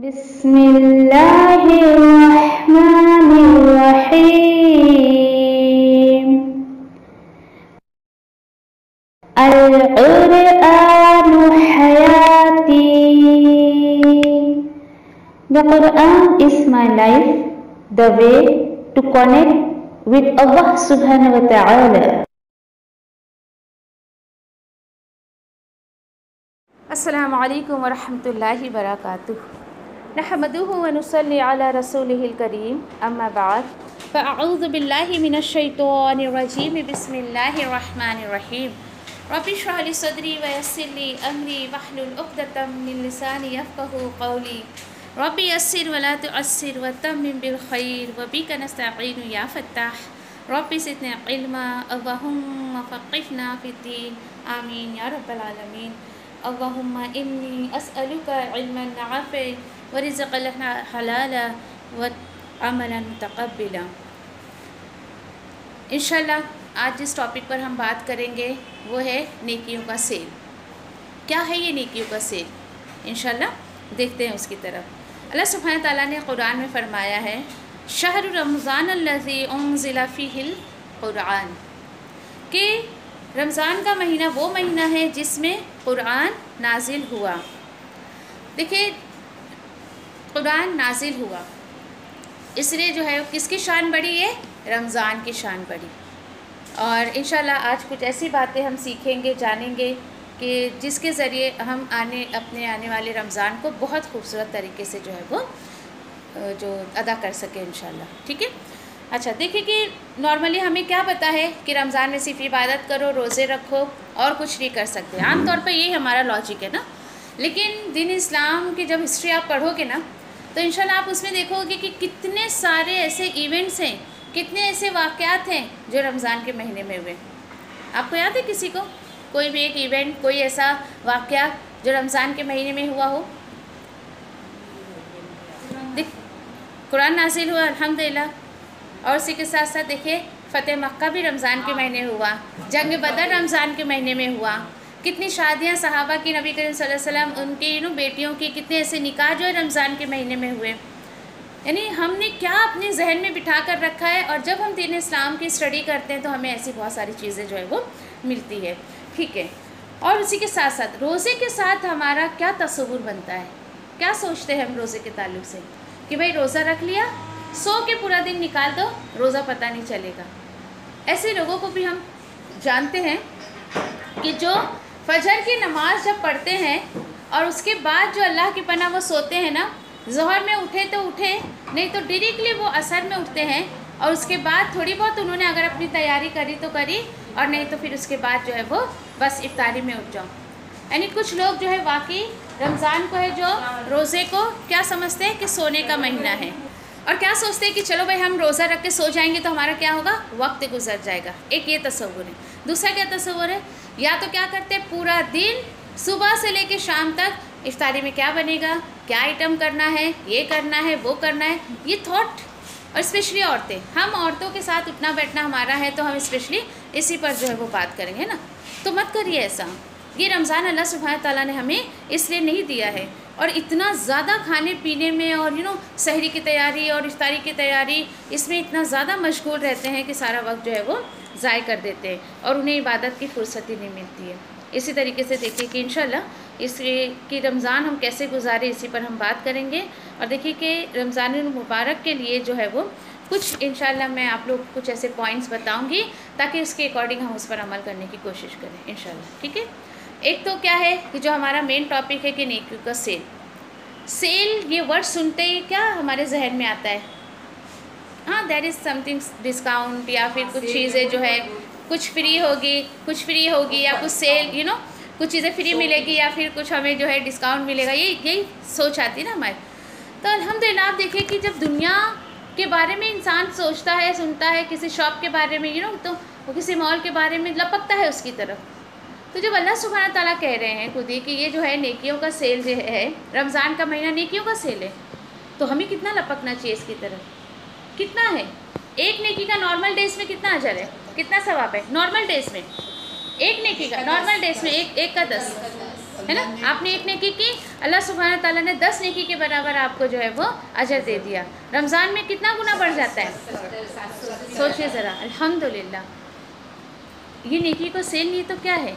बिस्मिल्लाहिर्रहमानिर्रहीम। अल-क़ुरआनु हयाती। The Quran is my life, the way to connect with Allah subhanahu wa ta'ala. अस्सलामु अलैकुम वरहमतुल्लाहि वबरकातुहू। नहमदुहु व नुसल्ली अला रसूलिहिल करीम, अम्मा बाद, फ़अऊज़ु बिल्लाहि मिनश शैतानिर रजीम, बिस्मिल्लाहिर रहमानिर रहीम। रब्बि इश्रह ली सदरी व यस्सिर ली अमरी वहलुल उक़दतम मिन लिसानी यफ़क़हू क़ौली। रब्बि यस्सिर व ला तुअस्सिर व तम्मिम बिल खैर व बिका नस्तईनु या फ़त्ताह। रब्बि ज़िदनी इल्मा, अल्लाहुम्मा फ़क़्क़िहना फ़िद्दीन, आमीन या रब्बल आलमीन। अल्लाहुम्मा इन्नी अस्अलुका इल्मन नाफ़िअन व रिज़्क़न हलाला व अमलन मुतक़ब्बिला। इंशाअल्लाह आज जिस टॉपिक पर हम बात करेंगे वो है नेकियों का सेल। क्या है ये नेकियों का सेल? इंशाअल्लाह देखते हैं उसकी तरफ। अल्लाह सुब्हानहू व तआला ने कुरान में फ़रमाया है, शहरु रमज़ान अल्लज़ी उन्ज़िला फ़ीहिल कुरान, कि रमज़ान का महीना वो महीना है जिसमें कुरान नाजिल हुआ। देखिए, कुरान नाजिल हुआ इसलिए जो है किसकी शान बढ़ी है? रमज़ान की शान बढ़ी। और इंशाल्लाह आज कुछ ऐसी बातें हम सीखेंगे, जानेंगे कि जिसके ज़रिए हम अपने आने वाले रमज़ान को बहुत खूबसूरत तरीके से जो है वो जो अदा कर सकें इंशाल्लाह। ठीक है। अच्छा, देखिए कि नॉर्मली हमें क्या पता है कि रमज़ान में सिर्फ इबादत करो, रोज़े रखो और कुछ नहीं कर सकते। आम तौर पर यही हमारा लॉजिक है ना। लेकिन दीन इस्लाम की जब हिस्ट्री आप पढ़ोगे ना तो इंशाल्लाह आप उसमें देखोगे कि कितने सारे ऐसे इवेंट्स हैं, कितने ऐसे वाक़यात हैं जो रमज़ान के महीने में हुए। आपको याद है किसी को कोई भी एक इवेंट, कोई ऐसा वाक़या जो रमज़ान के महीने में हुआ हो? कुरान नाज़िल हुआ अल्हम्दुलिल्लाह, और उसी के साथ साथ देखिए फ़तेह मक्का भी रमज़ान के महीने हुआ, जंग बदर रमज़ान के महीने में हुआ, कितनी शादियां सहाबा की, नबी करीम सल्लल्लाहु अलैहि वसल्लम उनकी बेटियों की कितने ऐसे निकाह जो है रमज़ान के महीने में हुए। यानी हमने क्या अपने जहन में बिठा कर रखा है, और जब हम दीन इस्लाम की स्टडी करते हैं तो हमें ऐसी बहुत सारी चीज़ें जो है वो मिलती है। ठीक है। और उसी के साथ साथ रोज़े के साथ हमारा क्या तस्वुर बनता है, क्या सोचते हैं हम रोज़े के ताल्लुक़ से कि भाई रोज़ा रख लिया, सो के पूरा दिन निकाल दो, रोज़ा पता नहीं चलेगा। ऐसे लोगों को भी हम जानते हैं कि जो फजर की नमाज जब पढ़ते हैं और उसके बाद जो अल्लाह की पनाह वो सोते हैं ना, ज़ोहर में उठे तो उठे, नहीं तो डायरेक्टली वो असर में उठते हैं, और उसके बाद थोड़ी बहुत उन्होंने अगर अपनी तैयारी करी तो करी, और नहीं तो फिर उसके बाद जो है वो बस इफ्तारी में उठ जाओ। यानी कुछ लोग जो है वाकई रमज़ान को है जो रोज़े को क्या समझते हैं कि सोने का महीना है, और क्या सोचते हैं कि चलो भाई हम रोज़ा रख के सो जाएंगे तो हमारा क्या होगा, वक्त गुजर जाएगा। एक ये तस्वुर है। दूसरा क्या तस्वुर है, या तो क्या करते हैं पूरा दिन सुबह से लेकर शाम तक इफ्तारी में क्या बनेगा, क्या आइटम करना है, ये करना है, वो करना है, ये थॉट। और स्पेशली औरतें, हम औरतों के साथ उठना बैठना हमारा है तो हम स्पेशली इसी पर जो है वो बात करेंगे ना। तो मत करिए ऐसा। ये रमज़ान अल्लाह सुब्हानहू व तआला ने हमें इसलिए नहीं दिया है, और इतना ज़्यादा खाने पीने में और सहरी की तैयारी और इफ्तारी की तैयारी, इसमें इतना ज़्यादा मशगूल रहते हैं कि सारा वक्त जो है वो ज़ाय कर देते हैं और उन्हें इबादत की फुर्सत ही नहीं मिलती है। इसी तरीके से देखिए कि इंशाल्लाह कि रमज़ान हम कैसे गुजारे, इसी पर हम बात करेंगे। और देखिए कि रमज़ान मुबारक के लिए जो है वो कुछ इंशाल्लाह मैं आप लोग कुछ ऐसे पॉइंट्स बताऊँगी ताकि उसके अकॉर्डिंग हम उस पर अमल करने की कोशिश करें इंशाल्लाह। ठीक है। एक तो क्या है कि जो हमारा मेन टॉपिक है कि नेकियों का सेल। सेल ये वर्ड सुनते ही क्या हमारे जहन में आता है? हाँ, देयर इज़ समथिंग डिस्काउंट, या फिर कुछ चीज़ें जो है कुछ फ्री होगी या कुछ सेल, कुछ चीज़ें फ्री मिलेगी या फिर कुछ हमें जो है डिस्काउंट मिलेगा। यही सोच आती है ना हमारी। तो अल्हम्दुलिल्लाह आप देखिए कि जब दुनिया के बारे में इंसान सोचता है, सुनता है, किसी शॉप के बारे में तो वो किसी मॉल के बारे में लपकता है उसकी तरफ। तो जब अल्लाह सुब्हानहू व तआला कह रहे हैं खुद ही कि ये जो है नेकियों का सेल जो है, रमज़ान का महीना नेकियों का सेल है, तो हमें कितना लपकना चाहिए इसकी तरफ? कितना है? एक नेकी का नॉर्मल डेज में कितना अजर है, कितना सवाब है? नॉर्मल डेज में एक नेकी का, नॉर्मल डेज में एक का 10, है ना। आपने एक नेकी की, अल्लाह सुब्हान ताला ने 10 नेकी के बराबर आपको जो है वो अजर दे दिया। रमज़ान में कितना गुना बढ़ जाता है, सोचिए ज़रा। अल्हम्दुलिल्लाह, ये नेकी को सेल नहीं तो क्या है,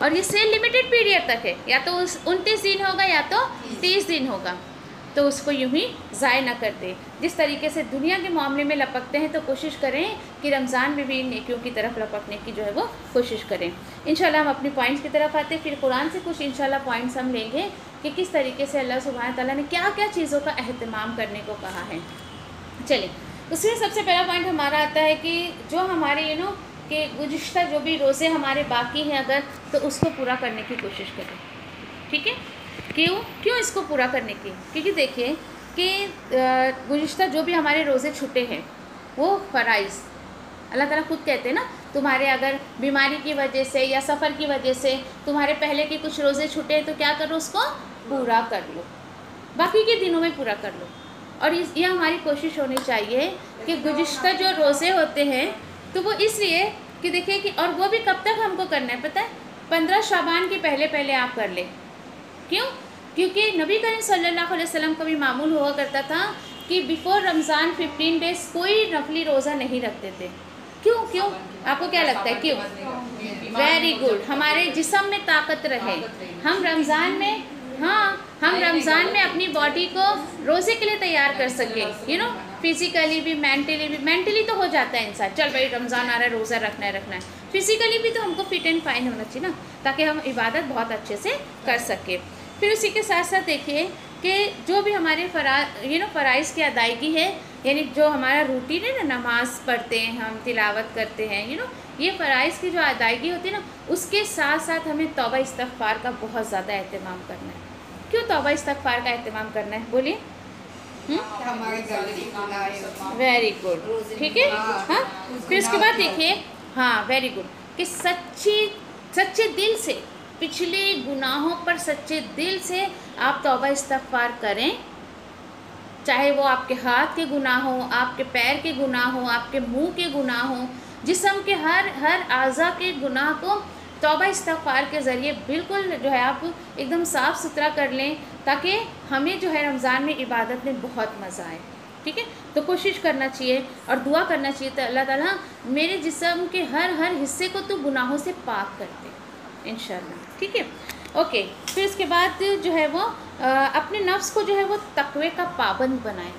और ये सेल लिमिटेड पीरियड तक है, या तो 29 दिन होगा या तो 30 दिन होगा, तो उसको यूं ही ज़ाय ना कर दे। जिस तरीके से दुनिया के मामले में लपकते हैं, तो कोशिश करें कि रमज़ान में भी इन नेकियों की तरफ लपकने की जो है वो कोशिश करें। इंशाल्लाह हम अपनी पॉइंट्स की तरफ आते, फिर कुरान से कुछ इंशाल्लाह पॉइंट्स हम लेंगे कि किस तरीके से अल्लाह सुब्हान ताला ने क्या क्या चीज़ों का अहतमाम करने को कहा है। चलिए, उसमें सबसे पहला पॉइंट हमारा आता है कि जो हमारे कि गुज़िश्ता जो भी रोज़े हमारे बाकी हैं अगर, तो उसको पूरा करने की कोशिश करें। ठीक है, क्यों इसको पूरा करने की? क्योंकि देखिए कि गुज़िश्ता जो भी हमारे रोज़े छूटे हैं वो फ़राइज़ अल्लाह ताला खुद कहते हैं ना, तुम्हारे अगर बीमारी की वजह से या सफ़र की वजह से तुम्हारे पहले के कुछ रोज़े छूटे हैं तो क्या करो, उसको पूरा कर लो, बाकी के दिनों में पूरा कर लो। और ये हमारी कोशिश होनी चाहिए कि गुज़िश्ता जो रोज़े होते हैं तो वो इसलिए कि देखिए कि, और वो भी कब तक हमको करना है पता है, 15 शाबान के पहले पहले आप कर लें। क्यों? क्योंकि नबी करीम सल्लल्लाहु अलैहि वसल्लम का भी मामूल हुआ करता था कि बिफ़ोर रमज़ान 15 डेज़ कोई नफली रोज़ा नहीं रखते थे। क्यों आपको क्या लगता है क्यों? वेरी गुड, हमारे जिस्म में ताकत रहे, हम रमज़ान में, हाँ, हम रमज़ान में अपनी बॉडी को रोज़े के लिए तैयार कर सके, फिज़िकली भी, मेंटली तो हो जाता है इंसान, चल भाई रमज़ान आ रहा है, रोज़ा रखना है। फिज़िकली भी तो हमको फिट एंड फाइन होना चाहिए ना, ताकि हम इबादत बहुत अच्छे से कर सके। फिर उसी के साथ साथ देखिए कि जो भी हमारे फ़राइज़ की अदायगी है, यानी जो हमारा रूटीन है ना, नमाज़ पढ़ते हैं हम, तिलावत करते हैं, ये फ़राइज़ की जो अदायगी होती है ना, उसके साथ साथ हमें तौबा इस्तग़फ़ार का बहुत ज़्यादा एहतमाम करना है। क्यों तौबा इस्तग़फ़ार का एहतमाम करना है, बोलिए? वेरी गुड, ठीक है। हाँ, फिर उसके बाद देखिए, हाँ वेरी गुड, कि सच्चे दिल से, पिछले गुनाहों पर सच्चे दिल से आप तौबा इस्तग़फ़ार करें, चाहे वो आपके हाथ के गुनाह हो, आपके पैर के गुनाह हो, आपके मुंह के गुनाह हो, जिस्म के हर आज़ा के गुनाह को तौबा इस्तग़फ़ार के ज़रिए बिल्कुल जो है आप एकदम साफ़ सुथरा कर लें, ताकि हमें जो है रमज़ान में इबादत में बहुत मज़ा आए। ठीक है, तो कोशिश करना चाहिए और दुआ करना चाहिए तो अल्लाह ताला मेरे जिस्म के हर हिस्से को तो गुनाहों से पाक कर दे इंशाअल्लाह। ठीक है, ओके। फिर इसके बाद जो है वो अपने नफ्स को जो है वो तक़वे का पाबंद बनाए,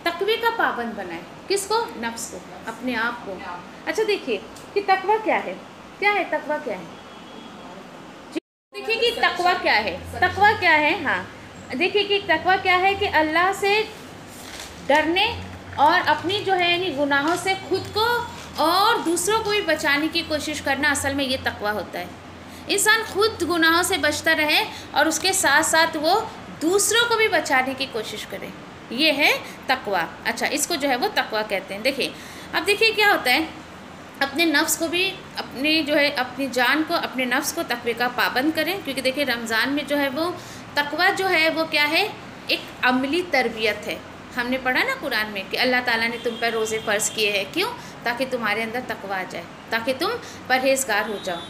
तक़वे का पाबंद बनाए। किसको? नफ्स को, अपने आप को। अच्छा देखिए कि तक़वा क्या है, तक़वा क्या है? देखिए कि तक़वा क्या है, तक़वा क्या है। हाँ, देखिए कि तक़वा क्या है कि अल्लाह से डरने और अपनी जो है यानी गुनाहों से खुद को और दूसरों को भी बचाने की कोशिश करना, असल में ये तक़वा होता है। इंसान खुद गुनाहों से बचता रहे और उसके साथ साथ वो दूसरों को भी बचाने की कोशिश करे, ये है तक़वा। अच्छा, इसको जो है वो तक़वा कहते हैं। देखिए अब देखिए क्या होता है, अपने नफ्स को भी, अपनी जो है अपनी जान को, अपने नफ्स को तक़वे का पाबंद करें। क्योंकि देखिए रमज़ान में जो है वो तक़वा जो है वो क्या है, एक अमली तरबियत है। हमने पढ़ा ना कुरान में कि अल्लाह ताला ने तुम पर रोज़े फ़र्ज़ किए हैं, क्यों? ताकि तुम्हारे अंदर तक़वा आ जाए, ताकि तुम परहेज़गार हो जाओ।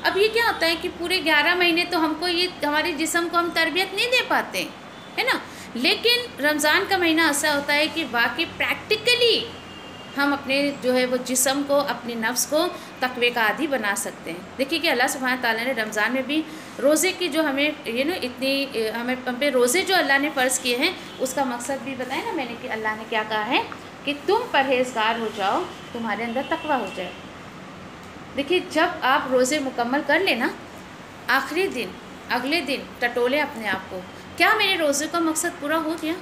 अब ये क्या होता है कि पूरे 11 महीने तो हमको ये हमारे जिस्म को हम तरबियत नहीं दे पाते, है ना। लेकिन रमज़ान का महीना ऐसा होता है कि वाकई प्रैक्टिकली हम अपने जो है वो जिस्म को, अपने नफ्स को तक़वे का आदी बना सकते हैं। देखिए कि अल्लाह सुब्हान ताला ने रमज़ान में भी रोज़े की जो हमें इतनी हमें हम पे रोज़े जो अल्लाह ने फ़र्ज़ किए हैं, उसका मकसद भी बताया ना मैंने कि अल्लाह ने क्या कहा है कि तुम परहेज़गार हो जाओ, तुम्हारे अंदर तक़वा हो जाए। देखिए जब आप रोज़े मुकम्मल कर लेना, आखिरी दिन, अगले दिन टटोले अपने आप को, क्या मेरे रोज़े का मकसद पूरा हो गया?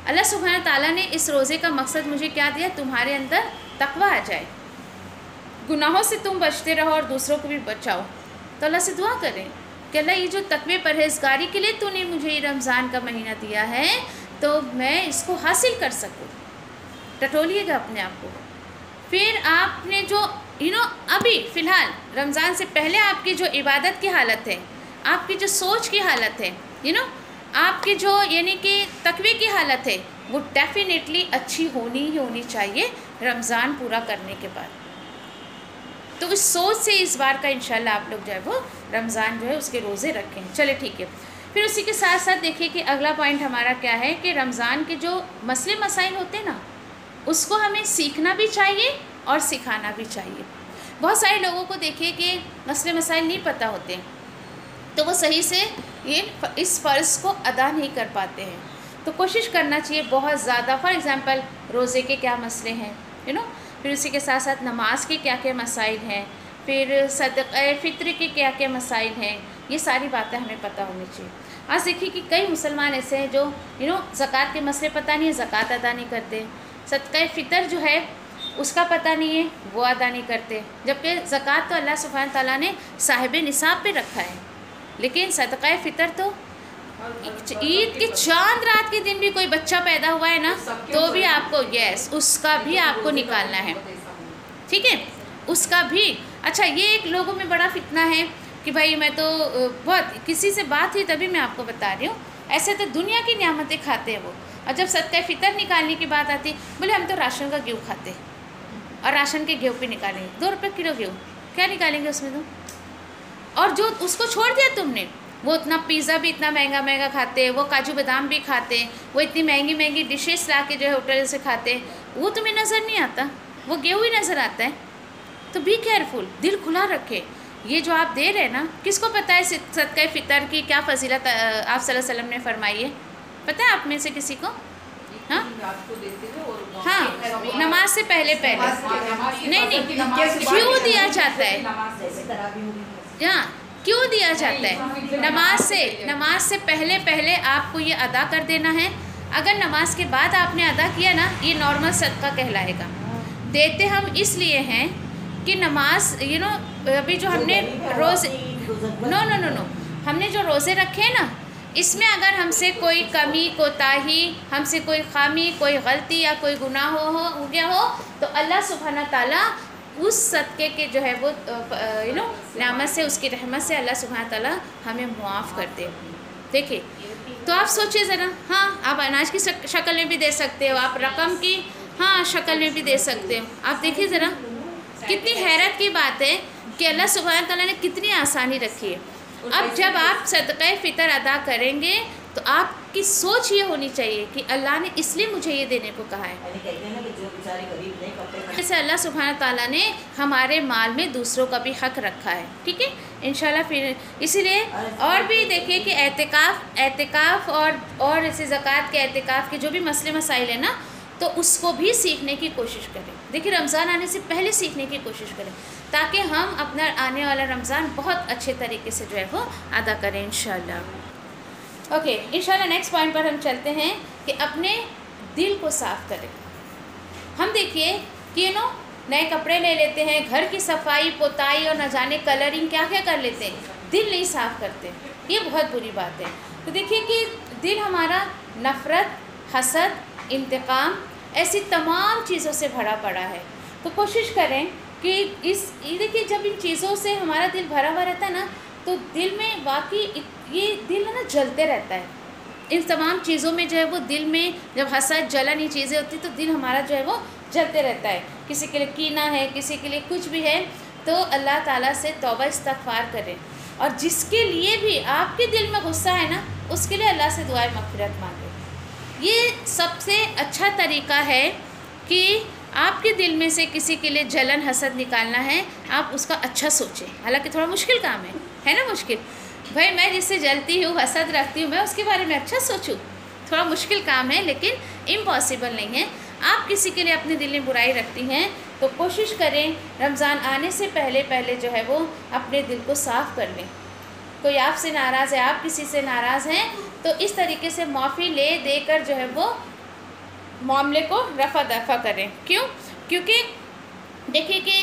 अल्लाह सुब्हान ताला ने इस रोज़े का मकसद मुझे क्या दिया? तुम्हारे अंदर तक़वा आ जाए, गुनाहों से तुम बचते रहो और दूसरों को भी बचाओ। तो अल्लाह से दुआ करें कि अल्लाह ये जो तक़वे परहेज़गारी के लिए तूने मुझे ये रमज़ान का महीना दिया है, तो मैं इसको हासिल कर सकूँ। टटोलिएगा अपने आप को। फिर आपने जो अभी फ़िलहाल रमज़ान से पहले आपकी जो इबादत की हालत है, आपकी जो सोच की हालत है, आपकी जो यानी कि तक़वे की हालत है, वो डेफिनेटली अच्छी होनी ही होनी चाहिए रमज़ान पूरा करने के बाद। तो इस सोच से इस बार का इंशाल्लाह आप लोग जो है वो रमज़ान जो है उसके रोज़े रखें। चले ठीक है। फिर उसी के साथ साथ देखिए कि अगला पॉइंट हमारा क्या है कि रमज़ान के जो मसले मसाइल होते हैं ना, उसको हमें सीखना भी चाहिए और सिखाना भी चाहिए। बहुत सारे लोगों को देखिए कि मसले मसाइल नहीं पता होते हैं, तो वो सही से इस फ़र्ज़ को अदा नहीं कर पाते हैं। तो कोशिश करना चाहिए बहुत ज़्यादा। फॉर एग्ज़ाम्पल रोज़े के क्या मसले हैं, फिर उसी के साथ साथ नमाज के क्या क्या मसाइल हैं, फिर सदक़े फ़ित्र के क्या क्या मसाइल हैं, ये सारी बातें हमें पता होनी चाहिए। आज देखिए कि कई मुसलमान ऐसे हैं जो ज़कात के मसले पता नहीं है, ज़कात अदा नहीं करते। सदक़े फ़ितर जो है उसका पता नहीं है, वो अदा नहीं करते। जबकि ज़कात तो अल्लाह सुब्हान तआला ने साहिब निसाब पे रखा है, लेकिन सदक़े फ़ितर तो ईद के चांद रात के दिन भी कोई बच्चा पैदा हुआ है ना, तो भी आपको उसका भी आपको निकालना है, ठीक है, उसका भी। अच्छा, ये एक लोगों में बड़ा फितना है कि भाई मैं तो बहुत किसी से बात हुई तभी मैं आपको बता रही हूँ, ऐसे तो दुनिया की नियामतें खाते हैं वो, और जब सदक़े फ़ितर निकालने की बात आती बोले हम तो राशन का गेहूँ खाते और राशन के गेहूँ पे निकालेंगे 2 रुपये किलो गेहूँ, क्या निकालेंगे उसमें तुम? और जो उसको छोड़ दिया तुमने, वो इतना पिज़्ज़ा भी इतना महंगा महंगा खाते, वो काजू बादाम भी खाते, वो इतनी महंगी महंगी डिशेस ला के जो है होटल से खाते, वो तुम्हें नज़र नहीं आता, वो गेहूँ ही नज़र आता है। तो बी केयरफुल, दिल खुला रखे। ये जो आप दे रहे हैं ना, किसको पता है सदक़े फ़ितर की क्या फ़जीलत आप सल्लल्लाहु अलैहि वसल्लम ने फरमाई है? पता है आप में से किसी को? हाँ हाँ, नमाज से पहले नहीं, क्यों दिया जाता है? हाँ, क्यों दिया जाता है? नमाज से पहले आपको ये अदा कर देना है। अगर नमाज के बाद आपने अदा किया ना, ये नॉर्मल सदका कहलाएगा। देते हम इसलिए हैं कि नमाज अभी जो हमने रोज़े नो हमने जो रोज़े रखे हैं ना, इसमें अगर हमसे कोई कमी कोताही, हमसे कोई खामी, कोई गलती या कोई गुनाह हो गया हो, तो अल्लाह सुब्हाना ताला उस सदक़े के जो है वो नेमत से, उसकी रहमत से अल्लाह सुब्हाना ताला हमें मुआफ़ कर दे। देखिए, तो आप सोचिए ज़रा, हाँ आप अनाज की शक्ल में भी दे सकते हो, आप रकम की शक्ल में भी दे सकते हो। आप देखिए ज़रा, कितनी हैरत की बात है कि अल्लाह सुब्हाना ताला ने कितनी आसानी रखी है। अब जब आप सदक़े फ़ितर अदा करेंगे तो आपकी सोच ये होनी चाहिए कि अल्लाह ने इसलिए मुझे ये देने को कहा है। जैसे अल्लाह सुब्हाना ताला ने हमारे माल में दूसरों का भी हक़ रखा है, ठीक है इंशाल्लाह। फिर इसीलिए और भी देखिए कि एतिकाफ़ और ऐसे ज़कात के एतिकाफ़ के जो भी मसले मसाइल है ना, तो उसको भी सीखने की कोशिश करें। देखिए, रमज़ान आने से पहले सीखने की कोशिश करें, ताकि हम अपना आने वाला रमज़ान बहुत अच्छे तरीके से जो है वो अदा करें इंशाल्लाह। ओके, इंशाल्लाह नेक्स्ट पॉइंट पर हम चलते हैं कि अपने दिल को साफ़ करें। हम देखिए कि नए कपड़े ले लेते हैं, घर की सफाई पोताई और न जाने कलरिंग क्या क्या कर लेते हैं, दिल नहीं साफ़ करते। ये बहुत बुरी बात है। तो देखिए कि दिल हमारा नफ़रत, हसद, इंतकाम, ऐसी तमाम चीज़ों से भरा पड़ा है। तो कोशिश करें कि देखिए, जब इन चीज़ों से हमारा दिल भरा हुआ रहता है ना, तो दिल में वाकई ये दिल है ना जलते रहता है। इन तमाम चीज़ों में जो है वो दिल में जब हसद जलन ये चीज़ें होती तो दिल हमारा जो है वो जलते रहता है। किसी के लिए कीना है, किसी के लिए कुछ भी है, तो अल्लाह ताला से तौबा इस्तग़फ़ार करें। और जिसके लिए भी आपके दिल में गुस्सा है ना, उसके लिए अल्लाह से दुआए मग़फ़िरत मांगें। ये सबसे अच्छा तरीका है कि आपके दिल में से किसी के लिए जलन हसद निकालना है, आप उसका अच्छा सोचें। हालांकि थोड़ा मुश्किल काम है ना मुश्किल, भाई मैं जिससे जलती हूँ, हसद रखती हूँ, मैं उसके बारे में अच्छा सोचूं, थोड़ा मुश्किल काम है, लेकिन इम्पॉसिबल नहीं है। आप किसी के लिए अपने दिल में बुराई रखती हैं तो कोशिश करें रमज़ान आने से पहले जो है वो अपने दिल को साफ़ कर लें। कोई आपसे नाराज़ है, आप किसी से नाराज़ हैं, तो इस तरीके से माफ़ी ले देकर जो है वो मामले को रफ़ा दफ़ा करें। क्यों? क्योंकि देखिए कि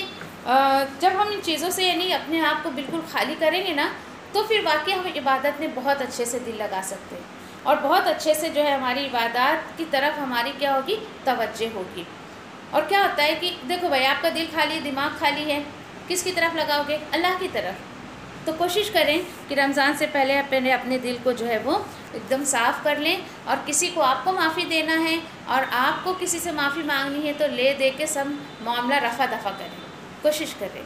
जब हम इन चीज़ों से यानी अपने आप को बिल्कुल खाली करेंगे ना, तो फिर वाकई हम इबादत में बहुत अच्छे से दिल लगा सकते हैं और बहुत अच्छे से जो है हमारी इबादत की तरफ हमारी क्या होगी, तवज्जो होगी। और क्या होता है कि देखो भाई, आपका दिल खाली, दिमाग खाली है, किसकी तरफ लगाओगे? अल्लाह की तरफ। तो कोशिश करें कि रमज़ान से पहले अपने दिल को जो है वो एकदम साफ़ कर लें। और किसी को आपको माफ़ी देना है और आपको किसी से माफ़ी मांगनी है, तो ले दे के सब मामला रफ़ा दफ़ा करें, कोशिश करें।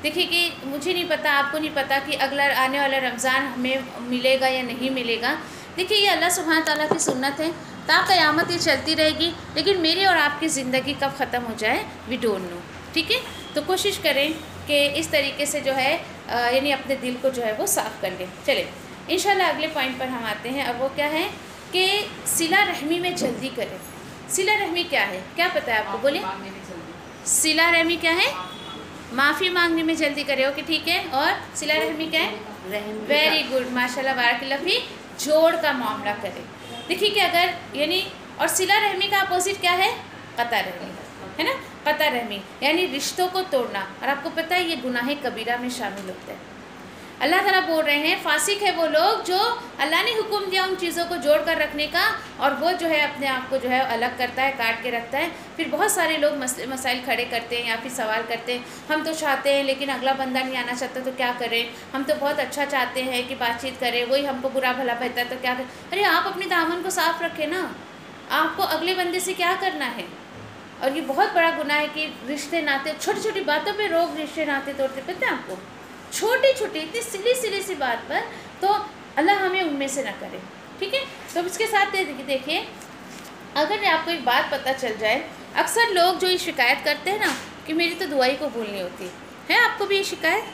देखिए कि मुझे नहीं पता, आपको नहीं पता कि अगला आने वाला रमज़ान हमें मिलेगा या नहीं मिलेगा। देखिए ये अल्लाह सुब्हान ताला की सुन्नत है, ता क़यामत ये चलती रहेगी, लेकिन मेरी और आपकी ज़िंदगी कब ख़त्म हो जाए वी डोंट नो। ठीक है, तो कोशिश करें कि इस तरीके से जो है यानी अपने दिल को जो है वो साफ़ कर लें। चले इंशाल्लाह अगले पॉइंट पर हम आते हैं। अब वो क्या है कि सिला रहमी में जल्दी करें। सिला रहमी क्या है, क्या पता है आपको? बोलिए। सिला रहमी क्या है? माफ़ी मांगने में जल्दी करें। ओके ठीक है। और सिला रहमी क्या है? वेरी गुड, माशाल्लाह बारकल्लाह फी, जोड़ का मामला करें। देखिए कि अगर यानी, और सिला रहमी का अपोजिट क्या है? कता रहमी, है ना। कता रहमी यानी रिश्तों को तोड़ना, और आपको पता है ये गुनाह कबीरा में शामिल होता है। अल्लाह ताला बोल रहे हैं फासिक है वो लोग जो अल्लाह ने हुक्म दिया उन चीज़ों को जोड़ कर रखने का, और वो जो है अपने आप को जो है अलग करता है, काट के रखता है। फिर बहुत सारे लोग मसाइल खड़े करते हैं या फिर सवाल करते हैं, हम तो चाहते हैं लेकिन अगला बंदा नहीं आना चाहता तो क्या करें, हम तो बहुत अच्छा चाहते हैं कि बातचीत करें, वही हमको बुरा भला कहता है तो क्या करें। अरे आप अपने दामन को साफ रखें ना, आपको अगले बंदे से क्या करना है। और ये बहुत बड़ा गुनाह है कि रिश्ते नाते, छोटी छोटी बातों पर लोग रिश्ते नाते तोड़ते, पता है आपको, छोटी छोटी इतनी सिली सी बात पर। तो अल्लाह हमें उनमें से ना करे। ठीक है, तो इसके साथ देखिए अगर आपको एक बात पता चल जाए, अक्सर लोग जो ये शिकायत करते हैं ना कि मेरी तो दुआई कबूल नहीं होती है, आपको भी ये शिकायत?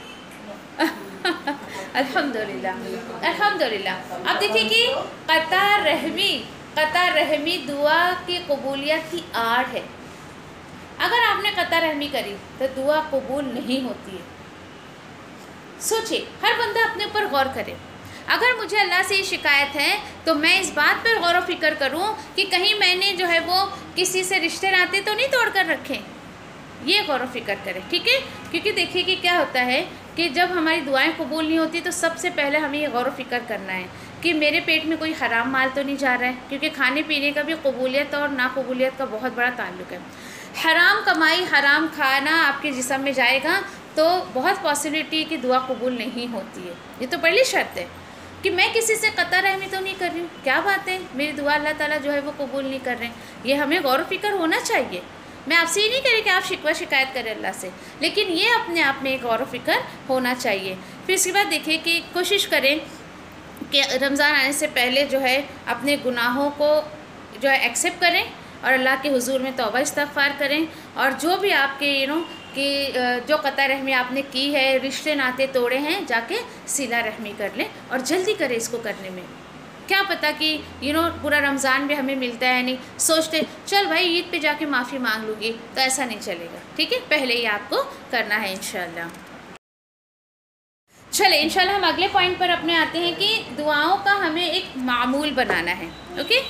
अल्हम्दुलिल्लाह अल्हम्दुलिल्लाह। अब देखिए कि कता रहमी दुआ की कबूलियत की आड़ है। अगर आपने कता रहमी करी तो दुआ कबूल नहीं होती है। सोचिए, हर बंदा अपने ऊपर गौर करे। अगर मुझे अल्लाह से ये शिकायत है तो मैं इस बात पर गौर व फिक्र करूं कि कहीं मैंने जो है वो किसी से रिश्ते नाते तो नहीं तोड़ कर रखे, ये गौर व फिक्र करें। ठीक है, क्योंकि देखिए कि क्या होता है कि जब हमारी दुआएं कबूल नहीं होती तो सबसे पहले हमें ये गौर व फिक्र करना है कि मेरे पेट में कोई हराम माल तो नहीं जा रहा है, क्योंकि खाने पीने का भी कबूलियत और नाकबूलियत का बहुत बड़ा ताल्लुक है। हराम कमाई, हराम खाना आपके जिस्म में जाएगा तो बहुत पॉसिबिलिटी कि दुआ कबूल नहीं होती है। ये तो पहली शर्त है कि मैं किसी से कता रहमी तो नहीं कर रही हूँ, क्या बात है मेरी दुआ अल्लाह ताला जो है वो कबूल नहीं कर रहे हैं। ये हमें गौर फिक्र होना चाहिए। मैं आपसे ये नहीं कह रही कि आप शिकवा शिकायत करें अल्लाह से, लेकिन ये अपने आप में एक गौर फिक्र होना चाहिए। फिर इसके बाद देखिए कि कोशिश करें कि रमज़ान आने से पहले जो है अपने गुनाहों को जो है एक्सेप्ट करें और अल्लाह के हुजूर में तौबा इस्तग़फ़ार करें। और जो भी आपके कि जो कता रहमी आपने की है, रिश्ते नाते तोड़े हैं, जाके सिला रहमी कर लें और जल्दी करें इसको करने में। क्या पता कि पूरा रमज़ान भी हमें मिलता है नहीं, सोचते चल भाई ईद पे जाके माफ़ी मांग लूँगी, तो ऐसा नहीं चलेगा। ठीक है, पहले ही आपको करना है इंशाल्लाह। चले इंशाल्लाह हम अगले पॉइंट पर अपने आते हैं कि दुआओं का हमें एक मामूल बनाना है। ओके,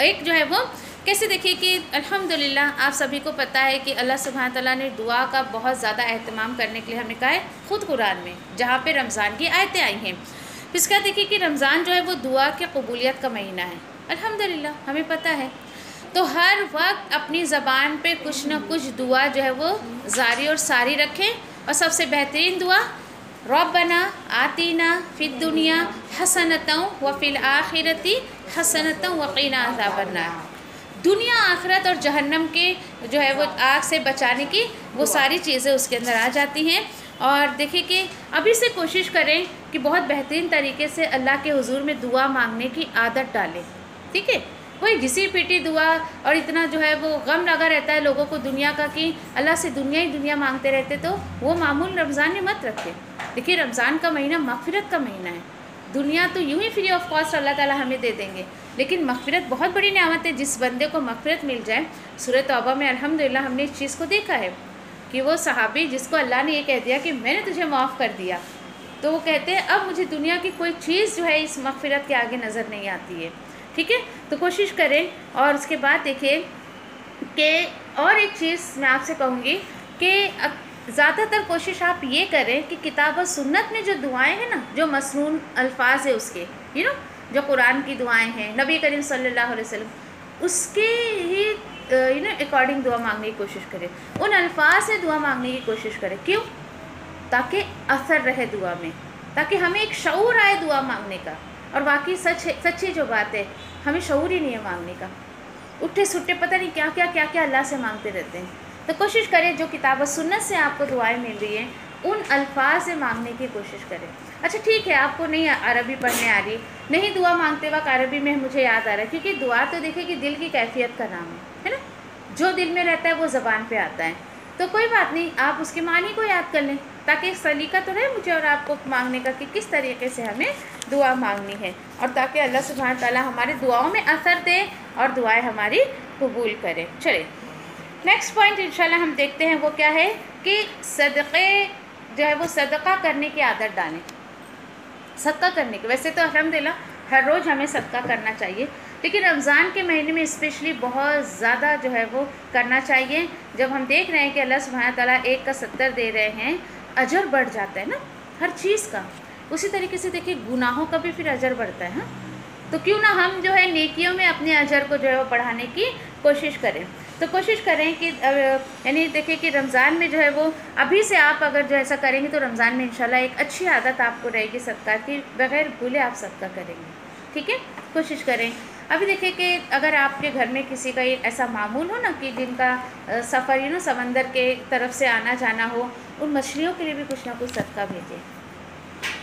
एक जो है वो कैसे, देखिए कि अल्हम्दुलिल्लाह आप सभी को पता है कि अल्लाह सुब्हान तआला ने दुआ का बहुत ज़्यादा एहतमाम करने के लिए हमें कहा है ख़ुद कुरान में, जहाँ पे रमज़ान की आयतें आई हैं। फिर इसका देखिए कि रमज़ान जो है वो दुआ के कबूलियत का महीना है, अल्हम्दुलिल्लाह हमें पता है। तो हर वक्त अपनी ज़बान पे कुछ ना कुछ दुआ जो है वो जारी और सारी रखें। और सबसे बेहतरीन दुआ रब्बना आतीना फिद दुनिया हसनतन व फिल आखिरती हसनतन व क़िना अज़ाबन्नार। दुनिया आखिरत और जहन्नम के जो है वो आग से बचाने की वो सारी चीज़ें उसके अंदर आ जाती हैं। और देखिए कि अभी से कोशिश करें कि बहुत बेहतरीन तरीके से अल्लाह के हुजूर में दुआ मांगने की आदत डालें। ठीक है, वही घिसी पिटी दुआ और इतना जो है वो गम लगा रहता है लोगों को दुनिया का कि अल्लाह से दुनिया ही दुनिया मांगते रहते, तो वो मामूल रमज़ान में मत रखें। देखिए रमज़ान का महीना मग़फ़िरत का महीना है। दुनिया तो यूँ ही फ्री ऑफ कॉस्ट अल्लाह ताला हमें दे देंगे, लेकिन मग़फ़िरत बहुत बड़ी नेमत है। जिस बंदे को मग़फ़िरत मिल जाए, सूरह तौबा में अल्हम्दुलिल्लाह हमने इस चीज़ को देखा है कि वो सहाबी जिसको अल्लाह ने ये कह दिया कि मैंने तुझे माफ़ कर दिया, तो वो कहते हैं अब मुझे दुनिया की कोई चीज़ जो है इस मग़फ़िरत के आगे नज़र नहीं आती है। ठीक है, तो कोशिश करें। और उसके बाद देखिए कि और एक चीज़ मैं आपसे कहूँगी कि ज़्यादातर कोशिश आप ये करें कि किताब और सुन्नत में जो दुआएं हैं ना, जो मसनून अल्फाज है उसके जो कुरान की दुआएं हैं, नबी करीम सल्लल्लाहु अलैहि वसल्लम उसके ही अकॉर्डिंग दुआ मांगने की कोशिश करें, उन अल्फाज से दुआ मांगने की कोशिश करें। क्यों? ताकि असर रहे दुआ में, ताकि हमें एक शऊर आए दुआ मांगने का। और वाकई सच्ची जो बात है, हमें शऊर ही नहीं है मांगने का, उठे सुट्टे पता नहीं क्या क्या अल्लाह से मांगते रहते हैं। तो कोशिश करें जो किताब और सुन्नत से आपको दुआएं मिल रही हैं उन अल्फाज से मांगने की कोशिश करें। अच्छा ठीक है, आपको नहीं अरबी पढ़ने आ रही, नहीं दुआ मांगते वक्त अरबी में मुझे याद आ रहा है, क्योंकि दुआ तो देखिए कि दिल की कैफियत का नाम है ना, जो दिल में रहता है वो ज़बान पे आता है। तो कोई बात नहीं, आप उसके मानी को याद कर लें, ताकि एक सलीका तो रहे मुझे और आपको मांगने का कि किस तरीके से हमें दुआ मांगनी है, और ताकि अल्लाह सुब्हान ताला हमारी दुआओं में असर दे और दुआएं हमारी कबूल करे। चलिए नेक्स्ट पॉइंट इंशाल्लाह हम देखते हैं, वो क्या है कि सदक़े जो है वो सदका करने की आदत डालें। सदका करने की, वैसे तो अल्हम्दुलिल्लाह हर रोज़ हमें सदका करना चाहिए, लेकिन रमज़ान के महीने में स्पेशली बहुत ज़्यादा जो है वो करना चाहिए। जब हम देख रहे हैं कि अल्लाह सुब्हान ताला 1 का 70 दे रहे हैं, अजर बढ़ जाता है ना हर चीज़ का। उसी तरीके से देखिए गुनाहों का भी फिर अजर बढ़ता है। तो क्यों ना हम जो है नेकियों में अपने अजर को जो है वो बढ़ाने की कोशिश करें। तो कोशिश करें कि यानी देखिए कि रमज़ान में जो है वो अभी से आप अगर जो ऐसा करेंगे तो रमज़ान में इंशाल्लाह एक अच्छी आदत आपको रहेगी सदका की, बग़ैर भूले आप सदका करेंगे। ठीक है, कोशिश करें। अभी देखिए कि अगर आपके घर में किसी का ऐसा मामूल हो ना कि जिनका सफ़र समंदर के तरफ से आना जाना हो, उन मछलियों के लिए भी कुछ ना कुछ सदका भेजें।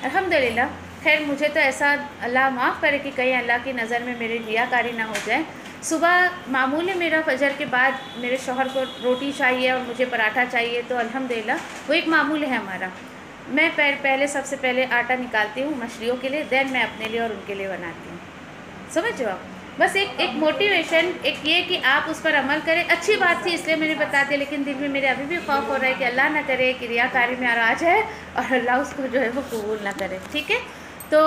अल्हम्दुलिल्लाह, खैर मुझे तो ऐसा अल्लाह माफ़ करे कि कहीं अल्लाह की नज़र में मेरी रियाकारी ना हो जाए। सुबह मामूली मेरा फजर के बाद मेरे शौहर को रोटी चाहिए और मुझे पराठा चाहिए, तो अल्हम्दुलिल्लाह वो एक मामूल है हमारा। मैं पहले सबसे पहले आटा निकालती हूँ मछलियों के लिए, देन मैं अपने लिए और उनके लिए बनाती हूँ। समझ लो, बस एक मोटिवेशन, एक ये कि आप उस पर अमल करें। अच्छी बात थी इसलिए मैंने बता दिया, लेकिन दिल में मेरे अभी भी खौफ हो रहा है कि अल्लाह ना करे कि रियाकारी में आ जाए और अल्लाह उसको जो है वो कबूल ना करे। ठीक है, तो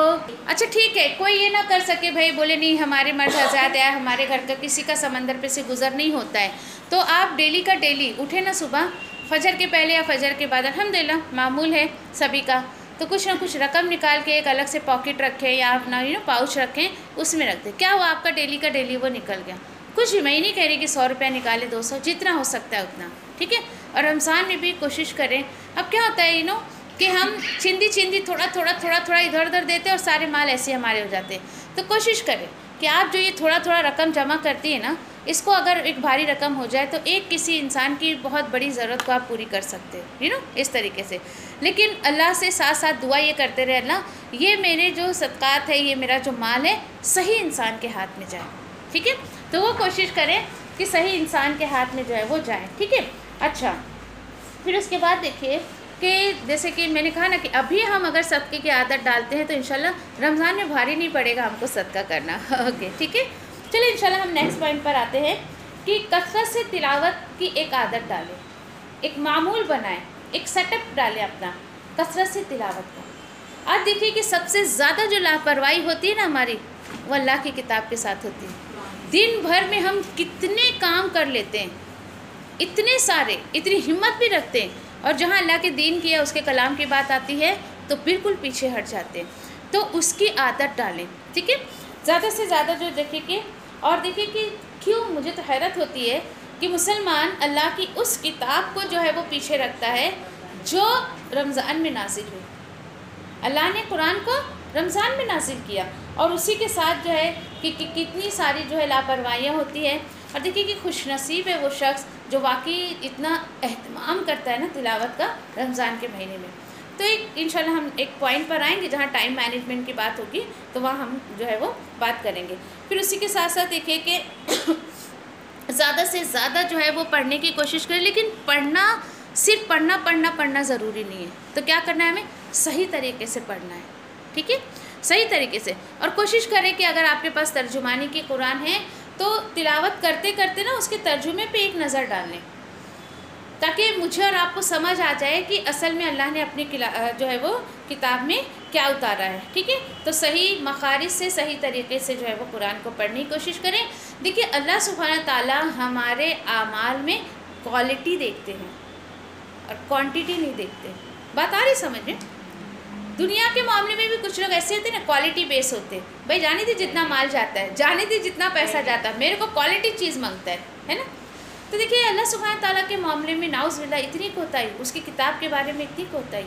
अच्छा ठीक है, कोई ये ना कर सके भाई बोले नहीं हमारे मर्द हज़रात है, हमारे घर का किसी का समंदर पे से गुज़र नहीं होता है, तो आप डेली का डेली उठे ना सुबह फजर के पहले या फजर के बाद, अल्हम्दुलिल्लाह मामूल है सभी का, तो कुछ ना कुछ रकम निकाल के एक अलग से पॉकेट रखें या अपना पाउच रखें, उसमें रख दें। क्या हुआ, आपका डेली का डेली वो निकल गया। कुछ भी, मैं ही नहीं कह रही कि 100 रुपया निकाले, 200, जितना हो सकता है उतना। ठीक है, और रमज़ान में भी कोशिश करें। अब क्या होता है कि हम चिंदी थोड़ा थोड़ा इधर उधर देते हैं और सारे माल ऐसे हमारे हो जाते हैं। तो कोशिश करें कि आप जो ये थोड़ा रकम जमा करती है ना, इसको अगर एक भारी रकम हो जाए तो एक किसी इंसान की बहुत बड़ी ज़रूरत को आप पूरी कर सकते हैं, इस तरीके से। लेकिन अल्लाह से साथ साथ दुआ ये करते रहे, अल्लाह ये मेरे जो सदक़ात है, ये मेरा जो माल है सही इंसान के हाथ में जाए। ठीक है, तो वो कोशिश करें कि सही इंसान के हाथ में जो है वो जाए। ठीक है, अच्छा फिर उसके बाद देखिए कि जैसे कि मैंने कहा ना कि अभी हम अगर सदक़े की आदत डालते हैं तो इंशाल्लाह रमज़ान में भारी नहीं पड़ेगा हमको सदका करना। ओके, ठीक है, चलिए इंशाल्लाह हम नेक्स्ट पॉइंट पर आते हैं कि कसरत से तिलावत की एक आदत डालें, एक मामूल बनाएं, एक सेटअप डालें अपना कसरत से तिलावत का। आज देखिए कि सबसे ज़्यादा जो लापरवाही होती है ना हमारी, वो अल्लाह की किताब के साथ होती है। दिन भर में हम कितने काम कर लेते हैं, इतने सारे, इतनी हिम्मत भी रखते हैं, और जहाँ अल्लाह के दीन की या उसके कलाम की बात आती है तो बिल्कुल पीछे हट जाते हैं। तो उसकी आदत डालें। ठीक है, ज़्यादा से ज़्यादा जो देखिए कि, और देखिए कि क्यों मुझे तो हैरत होती है कि मुसलमान अल्लाह की उस किताब को जो है वो पीछे रखता है जो रमज़ान में नाजिल हुई। अल्लाह ने कुरान को रमज़ान में नाजिल किया, और उसी के साथ जो है कि कितनी सारी जो है लापरवाहियाँ होती है। और देखिए कि खुशनसीब है वो शख्स जो वाकई इतना एहतमाम करता है ना तिलावत का रमज़ान के महीने में। तो एक इंशाल्लाह हम एक पॉइंट पर आएंगे जहाँ टाइम मैनेजमेंट की बात होगी, तो वहाँ हम जो है वो बात करेंगे। फिर उसी के साथ साथ देखिए कि ज़्यादा से ज़्यादा जो है वो पढ़ने की कोशिश करें, लेकिन पढ़ना सिर्फ पढ़ना ज़रूरी नहीं है। तो क्या करना है, हमें सही तरीके से पढ़ना है। ठीक है, सही तरीके से, और कोशिश करें कि अगर आपके पास तर्जुमानी की कुरान है तो तिलावत करते करते ना उसके तर्जुमे पे एक नज़र डाल लें, ताकि मुझे और आपको समझ आ जाए कि असल में अल्लाह ने अपनी जो है वो किताब में क्या उतारा है। ठीक है, तो सही मखारिज से सही तरीके से जो है वो कुरान को पढ़ने की कोशिश करें। देखिए अल्लाह सुब्हानहू ताला हमारे आमाल में क्वालिटी देखते हैं और क्वांटिटी नहीं देखते। बात आ रही समझ में? दुनिया के मामले में भी कुछ लोग ऐसे होते हैं ना, क्वालिटी बेस होते हैं। भाई जाने थी जितना माल जाता है, जाने थी जितना पैसा जाता है, मेरे को क्वालिटी चीज़ मांगता है ना। तो देखिए अल्लाह सुब्हानहू ताला के मामले में नाउज़ुबिल्लाह इतनी कोताही, उसकी किताब के बारे में इतनी कोताही।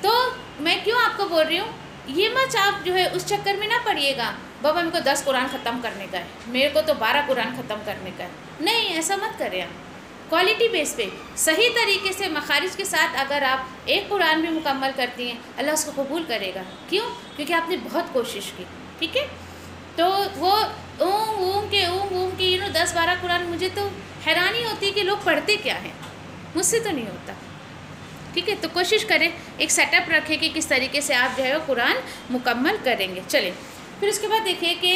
तो मैं क्यों आपको बोल रही हूँ, ये मत आप जो है उस चक्कर में ना पड़िएगा, बाबा मेरे को 10 कुरान ख़त्म करने का है, मेरे को तो 12 कुरान ख़त्म करने का है। नहीं, ऐसा मत करें आप। क्वालिटी बेस पे सही तरीके से मखारिज के साथ अगर आप एक कुरान भी मुकम्मल करती हैं, अल्लाह उसको कबूल करेगा। क्यों? क्योंकि आपने बहुत कोशिश की। ठीक है, तो वो ऊँग के 10-12 कुरान, मुझे तो हैरानी होती है कि लोग पढ़ते क्या हैं, मुझसे तो नहीं होता। ठीक है, तो कोशिश करें, एक सेटअप रखें कि किस तरीके से आप जो है वो कुरान मुकम्मल करेंगे। चलें, फिर उसके बाद देखिए कि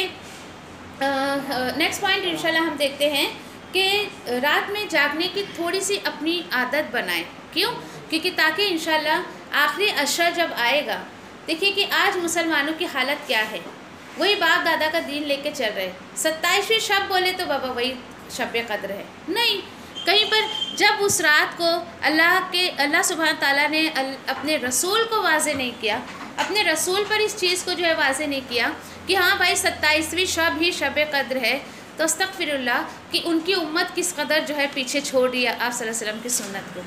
नेक्स्ट पॉइंट इंशाल्लाह हम देखते हैं कि रात में जागने की थोड़ी सी अपनी आदत बनाएं। क्यों? क्योंकि ताकि इंशाल्लाह आखिरी अशर जब आएगा, देखिए कि आज मुसलमानों की हालत क्या है, वही बाप दादा का दीन लेके चल रहे। 27वीं शब बोले तो बाबा वही शब कद्र है, नहीं, कहीं पर जब उस रात को अल्लाह सुब्हान ताला ने अपने रसूल को वाज़े नहीं किया, अपने रसूल पर इस चीज़ को जो है वाज़े नहीं किया कि हाँ भाई 27वीं शब ही शब कद्र है, तो अस्तग़फिरुल्लाह कि उनकी उम्मत किस कदर जो है पीछे छोड़ रही है आप सल्लल्लाहु अलैहि वसल्लम की सुन्नत को।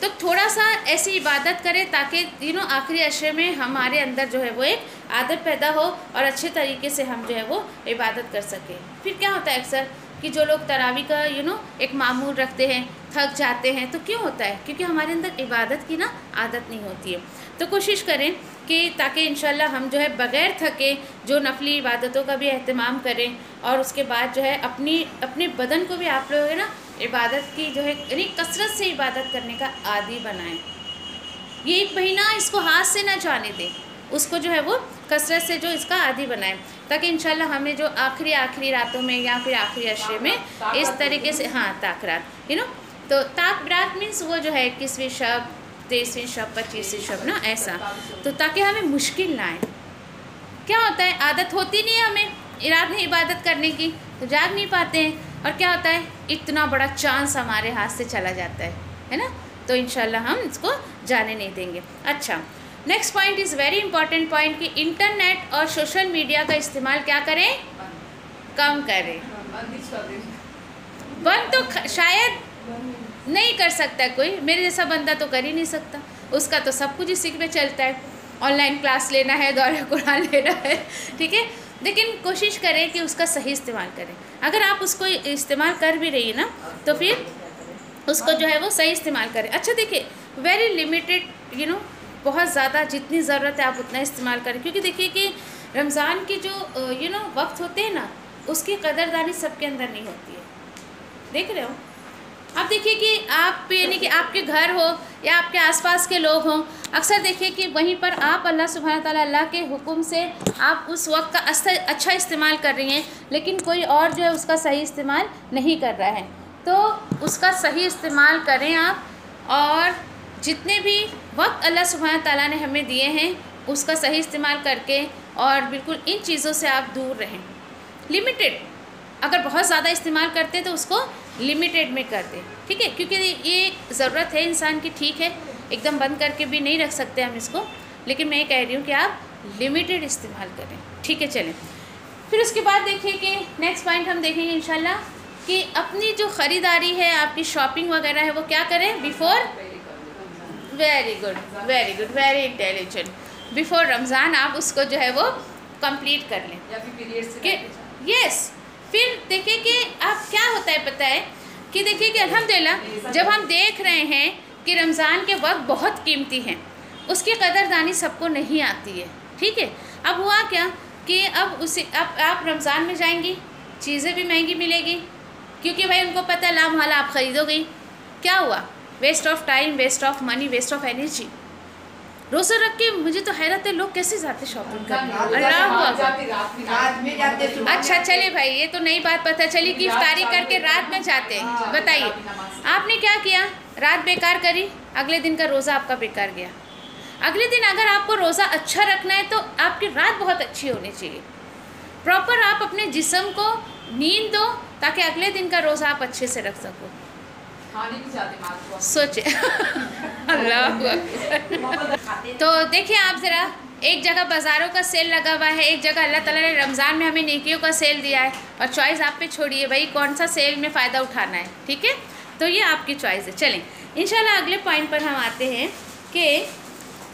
तो थोड़ा सा ऐसी इबादत करें ताकि आखिरी अशरे में हमारे अंदर जो है वो एक आदत पैदा हो और अच्छे तरीके से हम जो है वो इबादत कर सकें। फिर क्या होता है अक्सर कि जो लोग तरावी का एक मामूल रखते हैं, थक जाते हैं, तो क्यों होता है? क्योंकि हमारे अंदर इबादत की आदत नहीं होती है। तो कोशिश करें कि ताकि इंशाल्लाह हम जो है बग़ैर थके जो नफली इबादतों का भी एहतमाम करें, और उसके बाद जो है अपने बदन को भी आप लोग इबादत की जो है यानी कसरत से इबादत करने का आदी बनाएं। ये 1 महीना इसको हाथ से ना जाने दें, उसको जो है वो कसरत से जो इसका आदी बनाएं, ताकि इंशाल्लाह हमें जो आखिरी रातों में या फिर आखिरी अशरे में इस तरीके से ताकरात तो ताकरात मीन्स वो जो है 21वीं शब, 23वीं शब, 25वीं शब ऐसा, तो ताकि हमें मुश्किल ना आए। क्या होता है, आदत होती नहीं है हमें रात में इबादत करने की, तो जाग नहीं पाते हैं, और क्या होता है, इतना बड़ा चांस हमारे हाथ से चला जाता है ना। तो इंशाल्लाह हम इसको जाने नहीं देंगे। अच्छा, next point is very important point कि इंटरनेट और सोशल मीडिया का इस्तेमाल क्या करें, कम करें। बंद तो शायद नहीं कर सकता कोई, मेरे जैसा बंदा तो कर ही नहीं सकता, उसका तो सब कुछ इसी पे चलता है, ऑनलाइन क्लास लेना है, दौरे कुरान लेना है। ठीक है, लेकिन कोशिश करें कि उसका सही इस्तेमाल करें। अगर आप उसको इस्तेमाल कर भी रही है ना, तो फिर उसको जो है वो सही इस्तेमाल करें। अच्छा देखिए, वेरी लिमिटेड बहुत ज़्यादा जितनी ज़रूरत है आप उतना इस्तेमाल करें, क्योंकि देखिए कि रमज़ान के जो वक्त होते हैं ना, उसकी कदरदानी सबके अंदर नहीं होती है। देख रहे हो आप, देखिए कि आप यानी कि आपके घर हो या आपके आसपास के लोग हों, अक्सर देखिए कि वहीं पर आप अल्लाह सुब्हान ताला अल्लाह के हुक्म से आप उस वक्त का अच्छा इस्तेमाल कर रही हैं, लेकिन कोई और जो है उसका सही इस्तेमाल नहीं कर रहा है। तो उसका सही इस्तेमाल करें आप, और जितने भी वक्त अल्लाह सुब्हान ताला ने हमें दिए हैं उसका सही इस्तेमाल करके, और बिल्कुल इन चीज़ों से आप दूर रहें। लिमिटेड, अगर बहुत ज़्यादा इस्तेमाल करते हैं तो उसको लिमिटेड में कर दें। ठीक है, क्योंकि ये ज़रूरत है इंसान की। ठीक है, एकदम बंद करके भी नहीं रख सकते हम इसको, लेकिन मैं ये कह रही हूँ कि आप लिमिटेड इस्तेमाल करें। ठीक है, चलें, फिर उसके बाद देखिए कि नेक्स्ट पॉइंट हम देखेंगे इंशाल्लाह कि अपनी जो ख़रीदारी है, आपकी शॉपिंग वगैरह है, वो क्या करें before, very good, very intelligent, before Ramzan आप उसको जो है वो कंप्लीट कर लें, या फिर पीरियड्स के। यस, फिर देखिए कि आप क्या होता है पता है कि देखिए कि अल्हम्दुलिल्लाह जब हम देख रहे हैं कि रमज़ान के वक्त बहुत कीमती हैं, उसकी कदरदानी सबको नहीं आती है। ठीक है, अब हुआ क्या कि अब आप रमज़ान में जाएंगी, चीज़ें भी महंगी मिलेगी, क्योंकि भाई उनको पता है ला मुहाला आप ख़रीदोगे। क्या हुआ, waste of time, waste of money, waste of energy. रोज़ा रख के मुझे तो हैरत है लोग कैसे जाते शॉपिंग करने। अच्छा चलिए भाई, ये तो नई बात पता चली कि इफ्तारी करके रात में जाते हैं। बताइए आपने क्या किया, रात बेकार करी, अगले दिन का रोज़ा आपका बेकार गया। अगले दिन अगर आपको रोज़ा अच्छा रखना है तो आपकी रात बहुत अच्छी होनी चाहिए। प्रॉपर आप अपने जिस्म को नींद दो ताकि अगले दिन का रोज़ा आप अच्छे से रख सको। सोचे अल्लाह। तो देखिए आप ज़रा, एक जगह बाज़ारों का सेल लगा हुआ है, एक जगह अल्लाह ताला ने रमज़ान में हमें नेकियों का सेल दिया है, और चॉइस आप पे छोड़िए भाई कौन सा सेल में फ़ायदा उठाना है। ठीक है, तो ये आपकी चॉइस है। चलें इंशाल्लाह अगले पॉइंट पर हम आते हैं कि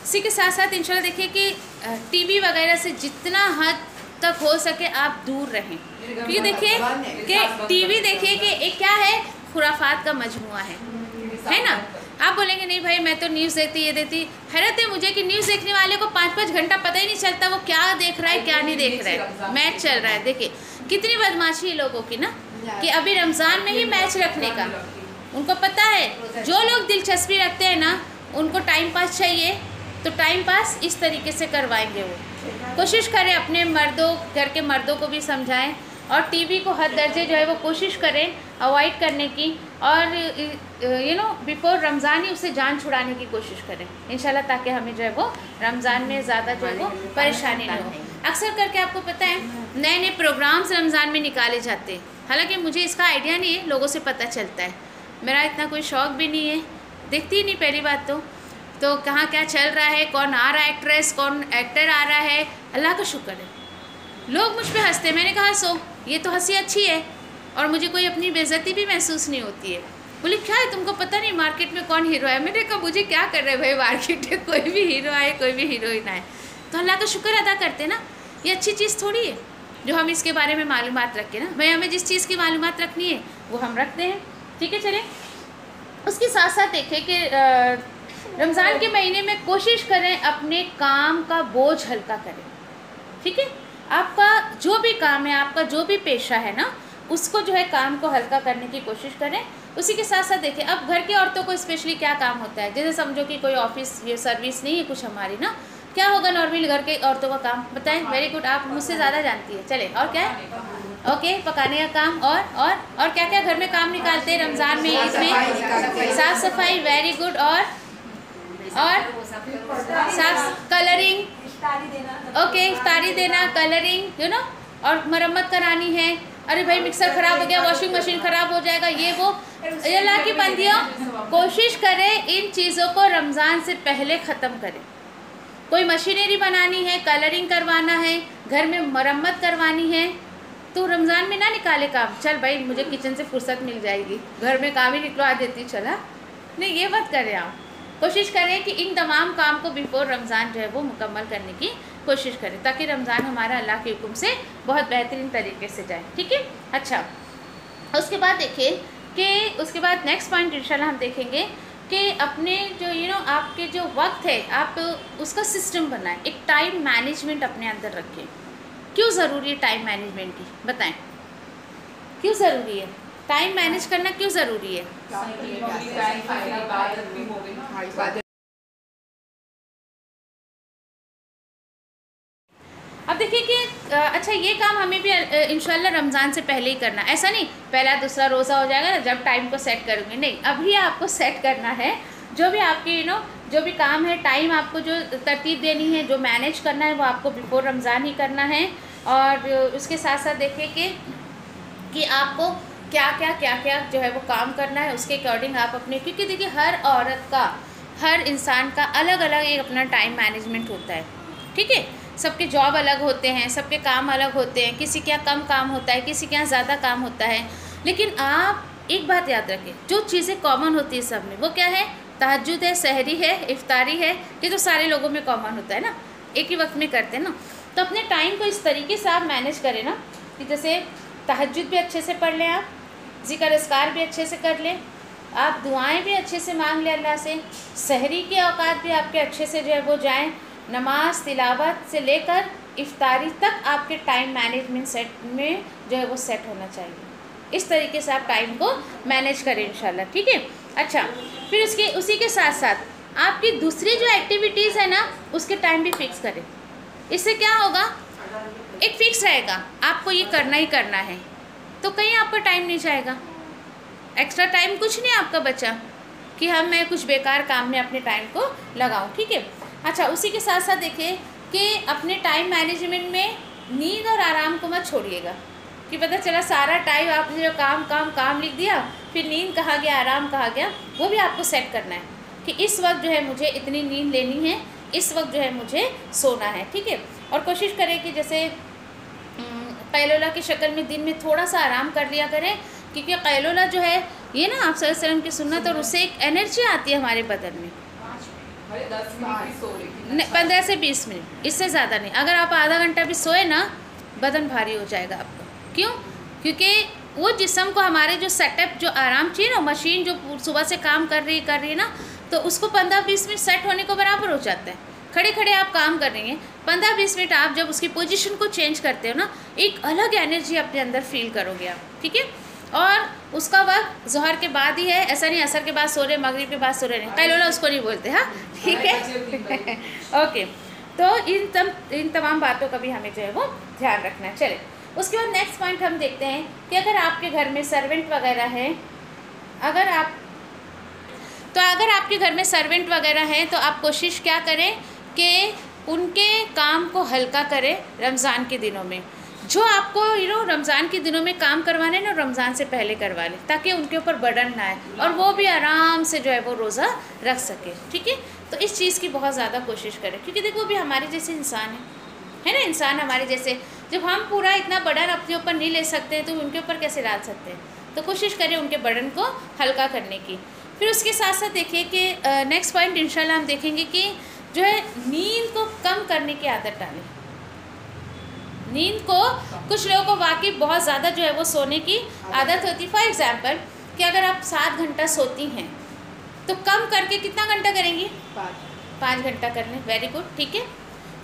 इसी के साथ साथ इंशाल्लाह देखिए कि टीवी वगैरह से जितना हद तक हो सके आप दूर रहें, क्योंकि देखिए कि टीवी देखिए कि एक क्या है, खुराफात का मजमुआ है ना। आप बोलेंगे नहीं भाई मैं तो न्यूज़ देखती ये देती। हैरत है मुझे कि न्यूज़ देखने वाले को 5-5 घंटा पता ही नहीं चलता वो क्या देख रहा है क्या नहीं देख रहा है। मैच चल रहा है, देखिए कितनी बदमाशी है लोगों की ना, कि अभी रमज़ान में ही मैच रखने का उनको पता है। जो लोग दिलचस्पी रखते हैं ना उनको टाइम पास चाहिए, तो टाइम पास इस तरीके से करवाएंगे वो। कोशिश करें अपने मर्दों, घर के मर्दों को भी समझाएं, और टीवी को हद दर्जे जो है वो कोशिश करें अवॉइड करने की, और बिफोर रमज़ान ही उससे जान छुड़ाने की कोशिश करें इंशाल्लाह, ताकि हमें जो है वो रमज़ान में ज़्यादा जो है वो परेशानी ना हो। अक्सर करके आपको पता है नए नए प्रोग्राम्स रमज़ान में निकाले जाते हैं, हालांकि मुझे इसका आइडिया नहीं है, लोगों से पता चलता है। मेरा इतना कोई शौक़ भी नहीं है, देखती ही नहीं पहली बात तो कहाँ क्या चल रहा है, कौन आ रहा है एक्ट्रेस, कौन एक्टर आ रहा है, अल्लाह का शुक्र है। लोग मुझ पे हंसते, मैंने कहा सो ये तो हंसी अच्छी है और मुझे कोई अपनी बेइज्जती भी महसूस नहीं होती है। बोले क्या है तुमको पता नहीं मार्केट में कौन हीरो है। मैंने कहा मुझे क्या कर रहे भाई, मार्केट में कोई भी हीरो आए कोई भी हीरोइन आए तो अल्लाह का शुक्र अदा करते ना, ये अच्छी चीज़ थोड़ी है जो हम इसके बारे में मालूमात रखें ना। भाई हमें जिस चीज़ की मालूमात रखनी है वो हम रखते हैं, ठीक है। चले उसके साथ साथ देखें कि रमज़ान के महीने में कोशिश करें अपने काम का बोझ हल्का करें, ठीक है। आपका जो भी काम है, आपका जो भी पेशा है ना, उसको जो है काम को हल्का करने की कोशिश करें। उसी के साथ साथ देखें अब घर की औरतों को स्पेशली क्या काम होता है, जैसे समझो कि कोई ऑफिस ये सर्विस नहीं है कुछ हमारी ना, क्या होगा नॉर्मली घर के औरतों का काम बताएं। वेरी गुड, आप मुझसे ज़्यादा जानती है। चले और क्या है, ओके पकाने का काम, और क्या क्या घर में काम निकालते हैं रमज़ान में, इसमें साफ़ सफाई, वेरी गुड, और साफ कलरिंग, ओके इफ्तारी देना, कलरिंग और मरम्मत करानी है। अरे भाई मिक्सर ख़राब हो गया, वॉशिंग मशीन ख़राब हो जाएगा, ये वो। अल्लाह की बंदियों कोशिश करें इन चीज़ों को रमज़ान से पहले ख़त्म करें। कोई मशीनरी बनानी है, कलरिंग करवाना है, घर में मरम्मत करवानी है, तो रमज़ान में ना निकाले काम। चल भाई मुझे किचन से फुर्सत मिल जाएगी, घर में काम ही निकलवा देती, चला नहीं, ये मत करें आप। कोशिश करें कि इन तमाम काम को बिफोर रमज़ान जो है वो मुकम्मल करने की कोशिश करें, ताकि रमज़ान हमारा अल्लाह के हुक्म से बहुत बेहतरीन तरीके से जाए, ठीक है। अच्छा उसके बाद देखिए कि उसके बाद नेक्स्ट पॉइंट इंशाल्लाह हम देखेंगे कि अपने जो आपके जो वक्त है आप उसका सिस्टम बनाएं, एक टाइम मैनेजमेंट अपने अंदर रखें। क्यों ज़रूरी है टाइम मैनेजमेंट की, बताएं क्यों ज़रूरी है टाइम मैनेज करना, क्यों ज़रूरी है? अब देखिए कि अच्छा ये काम हमें भी इंशाल्लाह रमज़ान से पहले ही करना, ऐसा नहीं पहला दूसरा रोज़ा हो जाएगा ना जब टाइम को सेट करूँगी, नहीं, अभी आपको सेट करना है। जो भी आपकी जो भी काम है, टाइम आपको जो तरतीब देनी है, जो मैनेज करना है वो आपको बिफोर रमज़ान ही करना है। और उसके साथ साथ देखिए कि आपको क्या क्या जो है वो काम करना है, उसके अकॉर्डिंग आप अपने, क्योंकि देखिए हर औरत का, हर इंसान का अलग अलग एक अपना टाइम मैनेजमेंट होता है, ठीक है। सबके जॉब अलग होते हैं, सबके काम अलग होते हैं, किसी के यहाँ कम काम होता है, किसी के यहाँ ज़्यादा काम होता है। लेकिन आप एक बात याद रखें, जो चीज़ें कॉमन होती है सब में, वो क्या है? तहज्जुद है, सहरी है, इफ्तारी है, ये तो सारे लोगों में कॉमन होता है ना, एक ही वक्त में करते हैं ना। तो अपने टाइम को इस तरीके से आप मैनेज करें ना कि जैसे तहज्जुद भी अच्छे से पढ़ लें, आप ज़िक्र अस्कार भी अच्छे से कर लें, आप दुआएँ भी अच्छे से मांग लें अल्लाह से, सहरी के औकात भी आपके अच्छे से जो है वो जाएँ, नमाज तिलावत से लेकर इफ्तारी तक आपके टाइम मैनेजमेंट सेट में जो है वो सेट होना चाहिए। इस तरीके से आप टाइम को मैनेज करें इंशाल्लाह, ठीक है। अच्छा फिर उसी के साथ साथ आपकी दूसरी जो एक्टिविटीज़ है ना उसके टाइम भी फिक्स करें। इससे क्या होगा, एक फिक्स रहेगा आपको ये करना ही करना है, तो कहीं आपका टाइम नहीं जाएगा, एक्स्ट्रा टाइम कुछ नहीं आपका बचा कि मैं कुछ बेकार काम में अपने टाइम को लगाऊं, ठीक है। अच्छा उसी के साथ साथ देखिए कि अपने टाइम मैनेजमेंट में नींद और आराम को मत छोड़िएगा कि पता चला सारा टाइम आपने जो काम लिख दिया, फिर नींद कहाँ गया, आराम कहाँ गया, वो भी आपको सेट करना है कि इस वक्त जो है मुझे इतनी नींद लेनी है, इस वक्त जो है मुझे सोना है, ठीक है। और कोशिश करें कि जैसे कैलोला की शक्ल में दिन में थोड़ा सा आराम कर लिया करें, क्योंकि कैलोला जो है ये ना आप सल्लल्लाहु अलैहि वसल्लम की सुन्नत, और उससे एक एनर्जी आती है हमारे बदन में। 15 से 20 मिनट, इससे ज़्यादा नहीं। अगर आप आधा घंटा भी सोए ना बदन भारी हो जाएगा आपका। क्यों? क्योंकि वो जिस्म को हमारे जो सेटअप जो आराम चाहिए ना, मशीन जो सुबह से काम कर रही है ना, तो उसको 15-20 मिनट सेट होने को बराबर हो जाता है। खड़े खड़े आप काम कर रही हैं, 15-20 मिनट आप जब उसकी पोजीशन को चेंज करते हो ना, एक अलग एनर्जी अपने अंदर फील करोगे आप, ठीक है। और उसका वक्त ज़ोहर के बाद ही है, ऐसा नहीं असर के बाद सो रहे, मगरिब के बाद सो रहे नहीं, कैलोला उसको नहीं बोलते, हाँ ठीक है। ओके, तो इन तमाम बातों का भी हमें जो है वो ध्यान रखना है। चले उसके बाद नेक्स्ट पॉइंट हम देखते हैं कि अगर आपके घर में सर्वेंट वगैरह है, अगर आपके घर में सर्वेंट वगैरह हैं तो आप कोशिश क्या करें कि उनके काम को हल्का करें रमज़ान के दिनों में। जो आपको रमज़ान के दिनों में काम करवाने ना, रमज़ान से पहले करवा लें, ताकि उनके ऊपर बर्डन ना आए और वो भी आराम से जो है वो रोज़ा रख सके, ठीक है। तो इस चीज़ की बहुत ज़्यादा कोशिश करें, क्योंकि देखो वो भी हमारे जैसे इंसान है ना, इंसान हमारे जैसे। जब हम पूरा इतना बर्डन अपने ऊपर नहीं ले सकते तो उनके ऊपर कैसे डाल सकते हैं। तो कोशिश करें उनके बर्डन को हल्का करने की। फिर उसके साथ साथ देखिए कि नेक्स्ट पॉइंट इंशाल्लाह हम देखेंगे कि जो है नींद को कम करने की आदत डालें। नींद को कुछ लोगों को वाकई बहुत ज़्यादा जो है वो सोने की आदत होती है। फॉर एग्जांपल कि अगर आप 7 घंटा सोती हैं तो कम करके कितना घंटा करेंगी? 5 घंटा कर लें, वेरी गुड, ठीक है।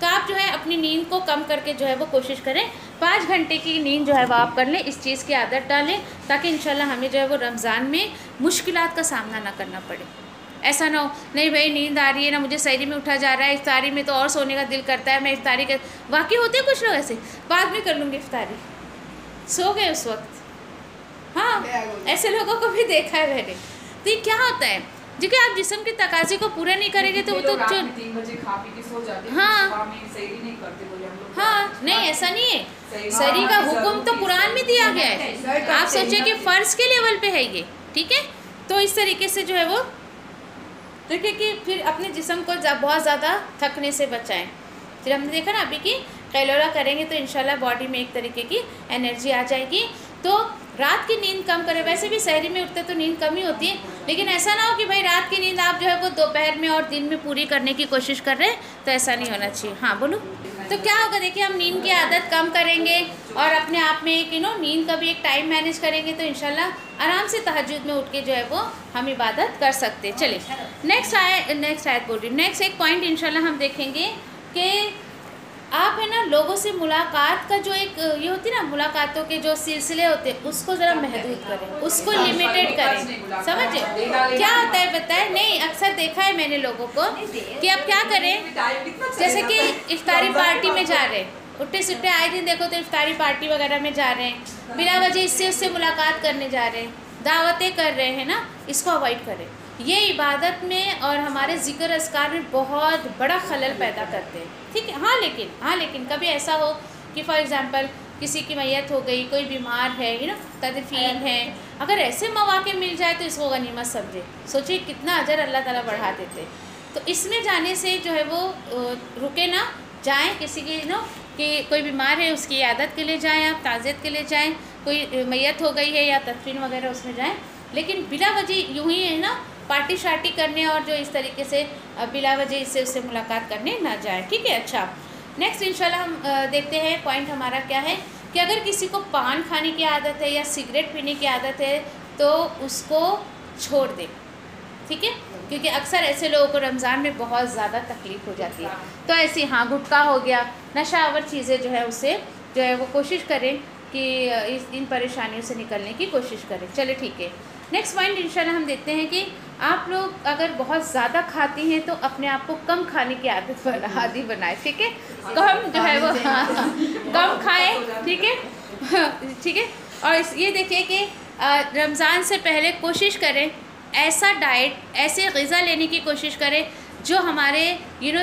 तो आप जो है अपनी नींद को कम करके जो है वो कोशिश करें 5 घंटे की नींद जो है वो आप कर लें, इस चीज़ की आदत डालें, ताकि इंशाल्लाह हमें जो है वो रमज़ान में मुश्किलात का सामना ना करना पड़े। ऐसा ना हो नहीं भाई नींद आ रही है ना, मुझे सहरी में उठा जा रहा है, इफ्तारी में तो और सोने का दिल करता है, मैं इफ्तारी कर, वाकई होते हैं कुछ लोग ऐसे, बाद में कर लूँगी इफ्तारी, सो गए उस वक्त। हाँ, ऐसे लोगों को भी देखा है मैंने। तो ये क्या होता है, क्योंकि आप जिस्म की तकाज़े को पूरा नहीं करेंगे तो वो तो 3 बजे खा पी के सो जाते हैं, हाँ नहीं करते बोले हम लोग। हाँ, नहीं ऐसा नहीं है, सहरी का हुक्म तो कुरान में दिया गया है। आप सोचिए कि फ़र्ज़ के लेवल पे है ये, ठीक है। तो इस तरीके से जो है वो देखिए कि फिर अपने जिस्म को बहुत ज़्यादा थकने से बचाएं। फिर हमने देखा ना अभी कि कैलोरा करेंगे तो इंशाल्लाह बॉडी में एक तरीके की एनर्जी आ जाएगी। तो रात की नींद कम करें, वैसे भी सहरी में उठते तो नींद कम ही होती है, लेकिन ऐसा ना हो कि भाई रात की नींद आप जो है वो दोपहर में और दिन में पूरी करने की कोशिश कर रहे हैं, तो ऐसा नहीं होना चाहिए। हाँ बोलो। तो क्या होगा, देखिए हम नींद की आदत कम करेंगे और अपने आप में एक नींद का भी एक टाइम मैनेज करेंगे तो इंशाल्लाह आराम से तहज्जुद में उठ के जो है वो हम इबादत कर सकते हैं। चलिए नेक्स्ट आयत बोल रही, नेक्स्ट एक पॉइंट इंशाल्लाह हम देखेंगे कि आप है ना लोगों से मुलाकात का जो एक ये होती है ना, मुलाकातों के जो सिलसिले होते हैं उसको ज़रा महदूद करें, उसको लिमिटेड करें, समझे क्या होता है बताएं। नहीं, अक्सर देखा है मैंने लोगों को कि अब क्या करें, जैसे कि इफ्तारी पार्टी में जा रहे हैं, उठे सुट्टे आए दिन देखो तो इफ्तारी पार्टी वगैरह में जा रहे हैं, बिना वजह इससे उससे मुलाकात करने जा रहे हैं, दावतें कर रहे हैं ना, इसको अवॉइड करें। ये इबादत में और हमारे ज़िक्र अस्कार में बहुत बड़ा खलल पैदा करते हैं, ठीक है। हाँ लेकिन कभी ऐसा हो कि फॉर एग्ज़ाम्पल किसी की मैयत हो गई, कोई बीमार है, तदफीन है, अगर ऐसे मौके मिल जाए तो इसको गनीमत समझे, सोचिए कितना अजर अल्लाह ताला बढ़ा देते। तो इसमें जाने से जो है वो रुके ना, जाएँ किसी की कि कोई बीमार है उसकी इयादत के लिए जाएँ, आप ताज़ियत के लिए जाएँ, कोई मैयत हो गई है या तदफीन वगैरह उसमें जाएँ, लेकिन बिला वजह यूँ ही है ना पार्टी शार्टी करने और जो इस तरीके से बिला वजह इससे उससे मुलाकात करने ना जाए, ठीक है। अच्छा, नेक्स्ट इंशाल्लाह हम देखते हैं पॉइंट हमारा क्या है कि अगर किसी को पान खाने की आदत है या सिगरेट पीने की आदत है तो उसको छोड़ दें, ठीक है, क्योंकि अक्सर ऐसे लोगों को रमज़ान में बहुत ज़्यादा तकलीफ़ हो जाती है। तो ऐसी हाँ गुटखा हो गया, नशावर चीज़ें जो है उससे जो है वो कोशिश करें कि इन परेशानियों से निकलने की कोशिश करें। चले ठीक है, नेक्स्ट पॉइंट इंशाल्लाह हम देखते हैं कि आप लोग अगर बहुत ज़्यादा खाती हैं तो अपने आप को कम खाने की आदत बनाए, ठीक है, कम जो है वो कम खाएं, ठीक है ठीक है। और ये देखिए कि रमज़ान से पहले कोशिश करें ऐसा डाइट, ऐसे ग़िज़ा लेने की कोशिश करें जो हमारे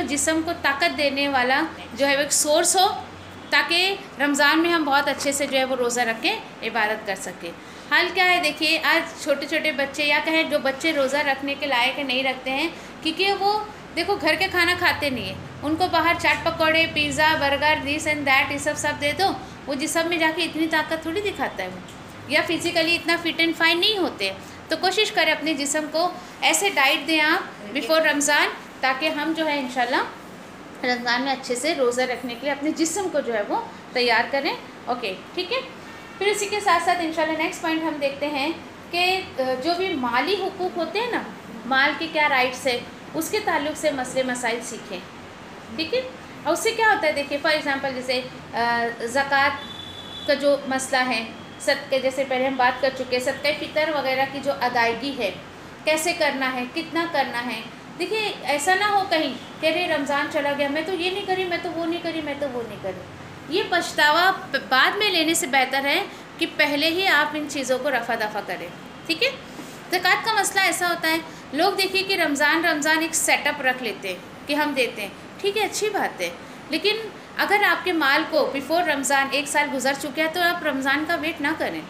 जिस्म को ताकत देने वाला जो है वो एक सोर्स हो, ताकि रमज़ान में हम बहुत अच्छे से जो है वो रोज़ा रख के इबादत कर सकें। हाल क्या है देखिए, आज छोटे छोटे बच्चे या कहें जो बच्चे रोज़ा रखने के लायक नहीं रखते हैं, क्योंकि वो देखो घर के खाना खाते नहीं है, उनको बाहर चाट पकौड़े, pizza, burger, this and that ये सब दे दो, वो जिस्म में जाके इतनी ताकत थोड़ी दिखाता है वो, या फिज़िकली इतना फिट एंड फाइन नहीं होते। तो कोशिश करें अपने जिस्म को ऐसे डाइट दें आप बिफ़ोर रमज़ान, ताकि हम जो है इंशाल्लाह रमज़ान में अच्छे से रोज़ा रखने के लिए अपने जिस्म को जो है वो तैयार करें। ओके ठीक है। फिर इसी के साथ साथ इंशाल्लाह नेक्स्ट पॉइंट हम देखते हैं कि जो भी माली हुकूक होते हैं ना, माल के क्या राइट्स है, उसके ताल्लुक़ से मसले मसाइल सीखें, ठीक है। और उससे क्या होता है, देखिए फॉर एग्ज़ाम्पल जैसे ज़कात का जो मसला है, सदक़े, जैसे पहले हम बात कर चुके हैं, सदक़े फ़ितर वगैरह की जो अदायगी है, कैसे करना है, कितना करना है। देखिए ऐसा ना हो कहीं कि अरे रमज़ान चला गया, मैं तो ये नहीं करी, मैं तो वो नहीं करी, मैं तो वो नहीं करी। ये पछतावा बाद में लेने से बेहतर है कि पहले ही आप इन चीज़ों को रफ़ा दफ़ा करें, ठीक है। ज़कात का मसला ऐसा होता है, लोग देखिए कि रमज़ान एक सेटअप रख लेते हैं कि हम देते हैं, ठीक है, अच्छी बात है, लेकिन अगर आपके माल को बिफ़ोर रमज़ान 1 साल गुजर चुका है तो आप रमज़ान का वेट ना करें।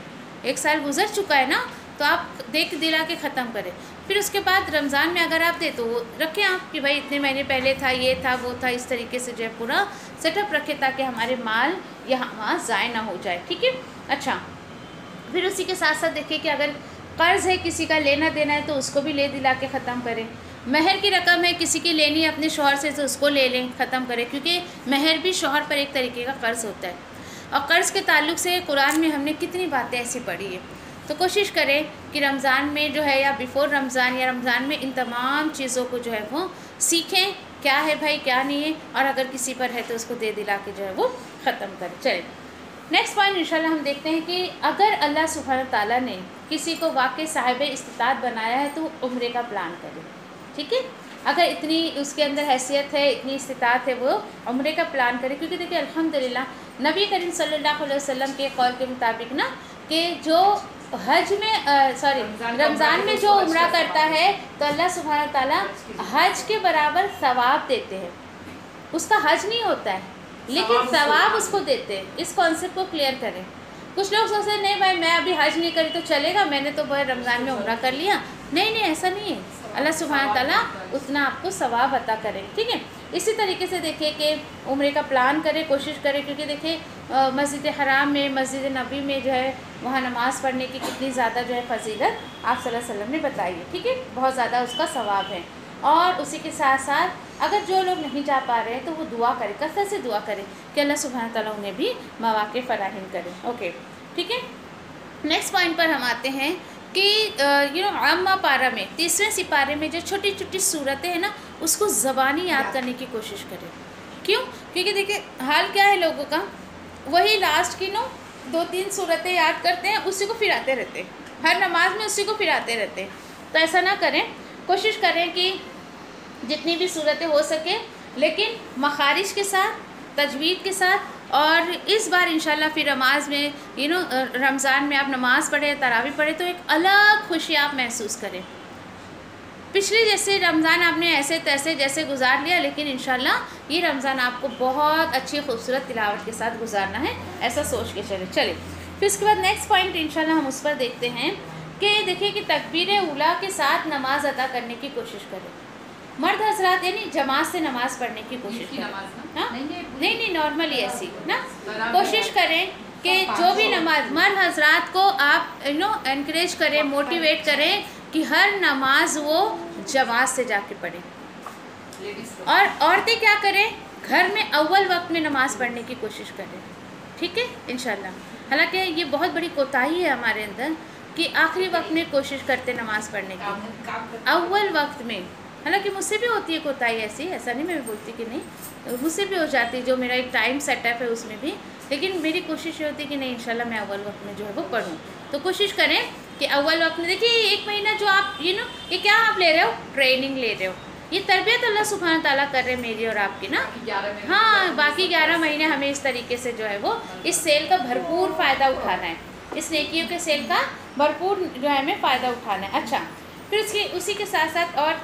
1 साल गुजर चुका है ना, तो आप देख दिला के ख़त्म करें। फिर उसके बाद रमज़ान में अगर आप दे तो वो रखें आप कि भाई इतने महीने पहले था, ये था, वो था, इस तरीके से जो है पूरा सेटअप रखें ताकि हमारे माल यहाँ वहाँ ज़ाय ना हो जाए, ठीक है। अच्छा, फिर उसी के साथ साथ देखिए कि अगर कर्ज़ है, किसी का लेना देना है, तो उसको भी ले दिला के ख़त्म करें। महर की रकम है, किसी की लेनी है अपने शौहर से, तो उसको ले लें, ख़त्म करें, क्योंकि महर भी शौहर पर एक तरीके का कर्ज़ होता है। और कर्ज़ के ताल्लुक़ से कुरान में हमने कितनी बातें ऐसी पढ़ी है। तो कोशिश करें कि रमज़ान में जो है या बिफ़ोर रमज़ान या रमज़ान में इन तमाम चीज़ों को जो है वो सीखें, क्या है भाई क्या नहीं है, और अगर किसी पर है तो उसको दे दिला के जो है वो ख़त्म करें। चलिए नेक्स्ट पॉइंट इंशाल्लाह हम देखते हैं कि अगर अल्लाह सुब्हान ताला ने किसी को वाकई साहिब इस्तिताअत बनाया है तो उम्रे का प्लान करे, ठीक है। अगर इतनी उसके अंदर हैसियत है, इतनी इस्तिताअत है, वो उम्रे का प्लान करे, क्योंकि देखिए अल्हम्दुलिल्लाह नबी करीम सल्लल्लाहु अलैहि वसल्लम के कौल के मुताबिक ना कि जो हज में रमज़ान में जो उम्रा करता है तो अल्लाह सुब्हान ताला हज के बराबर सवाब देते हैं। उसका हज नहीं होता है लेकिन सवाब उसको देते हैं। इस कॉन्सेप्ट को क्लियर करें। कुछ लोग सोचते हैं नहीं भाई मैं अभी हज नहीं करी तो चलेगा, मैंने तो भाई रमज़ान में उम्रा कर लिया। नहीं, ऐसा नहीं है। अल्लाह सुब्हान ताला उतना आपको सवाब अता करें, ठीक है। इसी तरीके से देखिए कि उम्रे का प्लान करें, कोशिश करें, क्योंकि देखिए मस्जिद हराम में, मस्जिद नबी में जो है वहाँ नमाज़ पढ़ने की कितनी ज़्यादा जो है फजीलत आप सल्लल्लाहु अलैहि वसल्लम ने बताई है, ठीक है। बहुत ज़्यादा उसका सवाब है। और उसी के साथ साथ अगर जो लोग नहीं जा पा रहे हैं तो वो दुआ करें, कसरत से दुआ करें कि अल्लाह सुब्हान ताला उन्हें भी मौक़े फराहम करें। ओके, ठीक है। नेक्स्ट पॉइंट पर हम आते हैं कि आम्मा पारा में 3वें सिपारे में जो छोटी छोटी सूरतें हैं ना, उसको ज़बानी याद करने की कोशिश करें। क्यों? क्योंकि देखिए हाल क्या है लोगों का, वही लास्ट की 2-3 सूरतें याद करते हैं, उसी को फिर आते रहते हैं, हर नमाज में उसी को फिर आते रहते हैं। तो ऐसा ना करें, कोशिश करें कि जितनी भी सूरतें हो सके लेकिन मखारिज के साथ, तजवीद के साथ। और इस बार इंशाल्लाह फिर नमाज में रमज़ान में आप नमाज़ पढ़ें, तरावी पढ़ें तो एक अलग खुशी आप महसूस करें। पिछले जैसे रमज़ान आपने ऐसे तैसे जैसे गुजार लिया, लेकिन इंशाल्लाह ये रमज़ान आपको बहुत अच्छी खूबसूरत तिलावत के साथ गुजारना है, ऐसा सोच के चले। फिर उसके बाद नेक्स्ट पॉइंट इंशाल्लाह हम उस पर देखते हैं कि देखिए कि तकबीर उला के साथ नमाज अदा करने की कोशिश करें। मर्द हजरात यानी जमात से नमाज़ पढ़ने की कोशिश करें। हाँ नहीं नॉर्मली ऐसी ना कोशिश करें कि जो भी नमाज, मर्द हजरात को आप एनकरेज करें, मोटिवेट करें कि हर नमाज वो जमात से जाके पढ़ें। और औरतें क्या करें, घर में अव्वल वक्त में नमाज़ पढ़ने की कोशिश करें, ठीक है इंशाल्लाह। हालांकि ये बहुत बड़ी कोताही है हमारे अंदर कि आखिरी वक्त में कोशिश करते नमाज़ पढ़ने की, अव्वल वक्त में। हालांकि मुझसे भी होती है कोताही ऐसी, ऐसा नहीं मैं बोलती कि नहीं, मुझसे भी हो जाती है, जो मेरा एक टाइम सेटअप है उसमें भी। लेकिन मेरी कोशिश ये होती है कि नहीं इंशाल्लाह मैं अव्वल वक्त में जो है वो पढ़ूँ। तो कोशिश करें कि अव्वल वक्त में, देखिए 1 महीना जो आप ये क्या आप ले रहे हो, ट्रेनिंग ले रहे हो, ये तरबियत अल्लाह सुब्हान ताला कर रहे हैं मेरी और आपकी ना। हाँ, बाकी 11 महीने हमें इस तरीके से जो है वो इस सेल का भरपूर फ़ायदा उठाना है, इस नेकियों के सेल का भरपूर जो है हमें फ़ायदा उठाना है। अच्छा, फिर उसी के साथ साथ और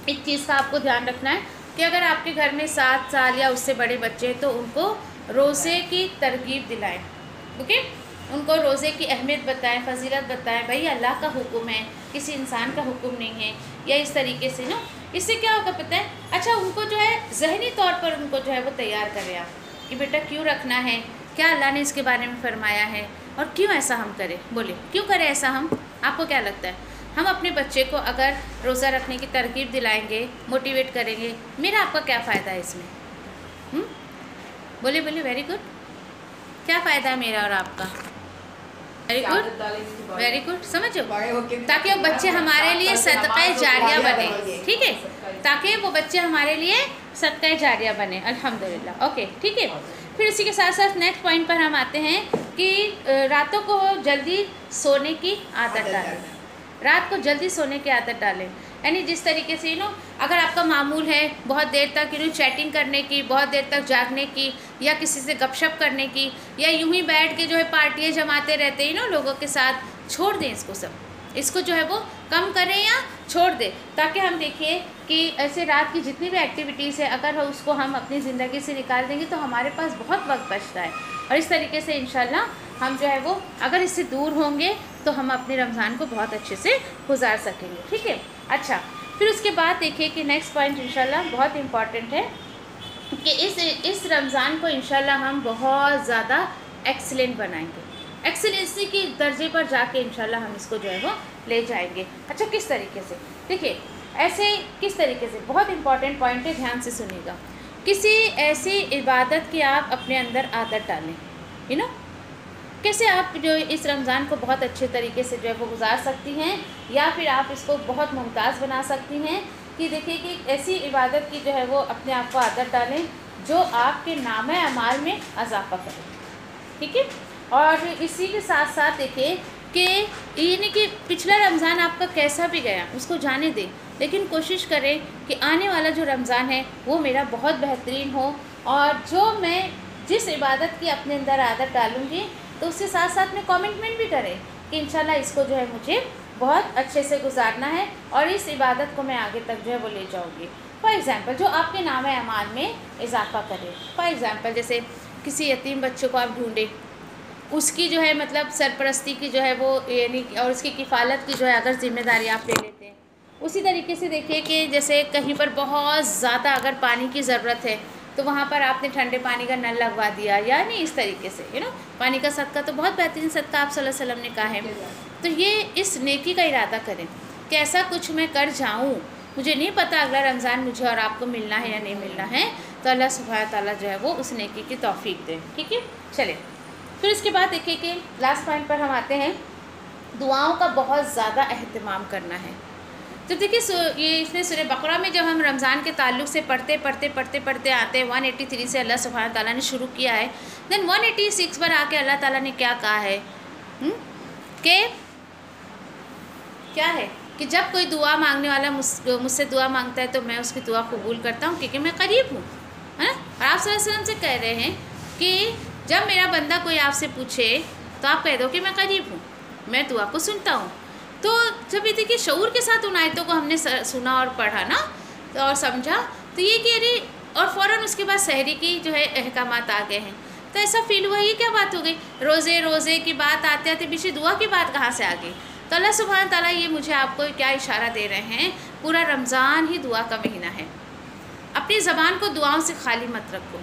एक चीज़ का आपको ध्यान रखना है कि अगर आपके घर में 7 साल या उससे बड़े बच्चे हैं तो उनको रोज़े की तरगीब दिलाएं, ओके। उनको रोज़े की अहमियत बताएं, फजीलत बताएं, भाई अल्लाह का हुक्म है, किसी इंसान का हुक्म नहीं है, या इस तरीके से ना। इससे क्या होगा पता है, अच्छा उनको जो है ज़हनी तौर पर उनको जो है वो तैयार करें आप कि बेटा क्यों रखना है, क्या अल्लाह ने इसके बारे में फरमाया है और क्यों ऐसा हम करें। बोले क्यों करें ऐसा हम, आपको क्या लगता है? हम अपने बच्चे को अगर रोज़ा रखने की तरकीब दिलाएंगे, मोटिवेट करेंगे, मेरा आपका क्या फ़ायदा है इसमें? बोले वेरी गुड, क्या फ़ायदा है मेरा और आपका? वेरी गुड, वेरी गुड, समझो, बड़े होके ताकि वो बच्चे हमारे लिए सदका जारिया बने, ठीक है, ताकि वो बच्चे हमारे लिए सदका जारिया बने। अल्हम्दुलिल्लाह, ओके, ठीक है। फिर इसी के साथ साथ नेक्स्ट पॉइंट पर हम आते हैं कि रातों को जल्दी सोने की आदत डालें। रात को जल्दी सोने की आदत डालें, यानी जिस तरीके से अगर आपका मामूल है बहुत देर तक चैटिंग करने की, बहुत देर तक जागने की, या किसी से गपशप करने की, या यूं ही बैठ के जो है पार्टियाँ जमाते रहते हैं लोगों के साथ, छोड़ दें इसको सब, इसको जो है वो कम करें या छोड़ दें, ताकि हम देखिए कि ऐसे रात की जितनी भी एक्टिविटीज़ है अगर उसको हम अपनी ज़िंदगी से निकाल देंगे तो हमारे पास बहुत वक्त बचता है, और इस तरीके से इंशाल्लाह हम जो है वो अगर इससे दूर होंगे तो हम अपने रमज़ान को बहुत अच्छे से गुजार सकेंगे, ठीक है। अच्छा, फिर उसके बाद देखिए कि नेक्स्ट पॉइंट इंशाल्लाह बहुत इम्पॉर्टेंट है कि इस रमज़ान को इंशाल्लाह हम बहुत ज़्यादा एक्सीलेंट बनाएंगे, एक्सीलेंसी के दर्जे पर जाके इंशाल्लाह हम इसको जो है वो ले जाएंगे। अच्छा, किस तरीके से, देखिए ऐसे किस तरीके से, बहुत इंपॉर्टेंट पॉइंट है, ध्यान से सुनिएगा। किसी ऐसी इबादत की आप अपने अंदर आदत डालें, कैसे आप जो इस रमज़ान को बहुत अच्छे तरीके से जो है वो गुजार सकती हैं, या फिर आप इसको बहुत मुमताज़ बना सकती हैं कि देखिए कि ऐसी इबादत की जो है वो अपने आप को आदत डालें जो आपके नामे अमाल में इजाफ़ा करे, ठीक है। और इसी के साथ साथ देखिए कि यानी कि पिछला रमज़ान आपका कैसा भी गया उसको जाने दें, लेकिन कोशिश करें कि आने वाला जो रमज़ान है वो मेरा बहुत बेहतरीन हो, और जो मैं जिस इबादत की अपने अंदर आदत डालूँगी तो उसके साथ साथ में कमिटमेंट भी करें कि इंशाल्लाह इसको जो है मुझे बहुत अच्छे से गुजारना है और इस इबादत को मैं आगे तक जो है वो ले जाऊँगी। फॉर एग्ज़ाम्पल जो आपके नाम अमाल में इजाफ़ा करे, फॉर एग्ज़ाम्पल जैसे किसी यतीम बच्चे को आप ढूंढें, उसकी जो है मतलब सरपरस्ती की जो है वो यानी और उसकी किफ़ालत की जो है अगर ज़िम्मेदारी आप ले लेते हैं। उसी तरीके से देखिए कि जैसे कहीं पर बहुत ज़्यादा अगर पानी की ज़रूरत है तो वहाँ पर आपने ठंडे पानी का नल लगवा दिया, या नहीं इस तरीके से पानी का सदका तो बहुत बेहतरीन सदका आप सल्लल्लाहु अलैहि वसल्लम ने कहा है। तो ये इस नेकी का इरादा करें कि ऐसा कुछ मैं कर जाऊँ, मुझे नहीं पता अगला रमज़ान मुझे और आपको मिलना है या नहीं मिलना है, तो अल्लाह सुब्हानहू तआला जो है वो उस नेकी की तौफीक दें, ठीक है। चले फिर इसके बाद देखिए कि लास्ट पॉइंट पर हम आते हैं, दुआओं का बहुत ज़्यादा अहतमाम करना है। तो देखिए ये इसने सूरह बकरा में जब हम रमज़ान के ताल्लुक़ से पढ़ते आते हैं 183 से अल्लाह सुब्हानहू तआला ने शुरू किया है, देन 186 पर आके अल्लाह ताला ने क्या कहा है कि क्या है कि जब कोई दुआ मांगने वाला मुझसे दुआ मांगता है तो मैं उसकी दुआ कबूल करता हूँ क्योंकि मैं करीब हूँ, है ना। और आप सल्लल्लाहु अलैहि वसल्लम से कह रहे हैं कि जब मेरा बंदा कोई आपसे पूछे तो आप कह दो कि मैं करीब हूँ, मैं दुआ को सुनता हूँ। तो जब ये देखिए शऊर के साथ उन आयतों को हमने सुना और पढ़ा ना तो और समझा, तो ये कि अरे और फ़ौरन उसके बाद सहरी की जो है अहकामात आ गए हैं, तो ऐसा फील हुआ ये क्या बात हो गई, रोज़े की बात आते आते पीछे दुआ की बात कहाँ से आ गई। तो अल्लाह सुब्हानहू तआला ये मुझे आपको क्या इशारा दे रहे हैं, पूरा रमज़ान ही दुआ का महीना है, अपनी ज़बान को दुआओं से खाली मत रखो।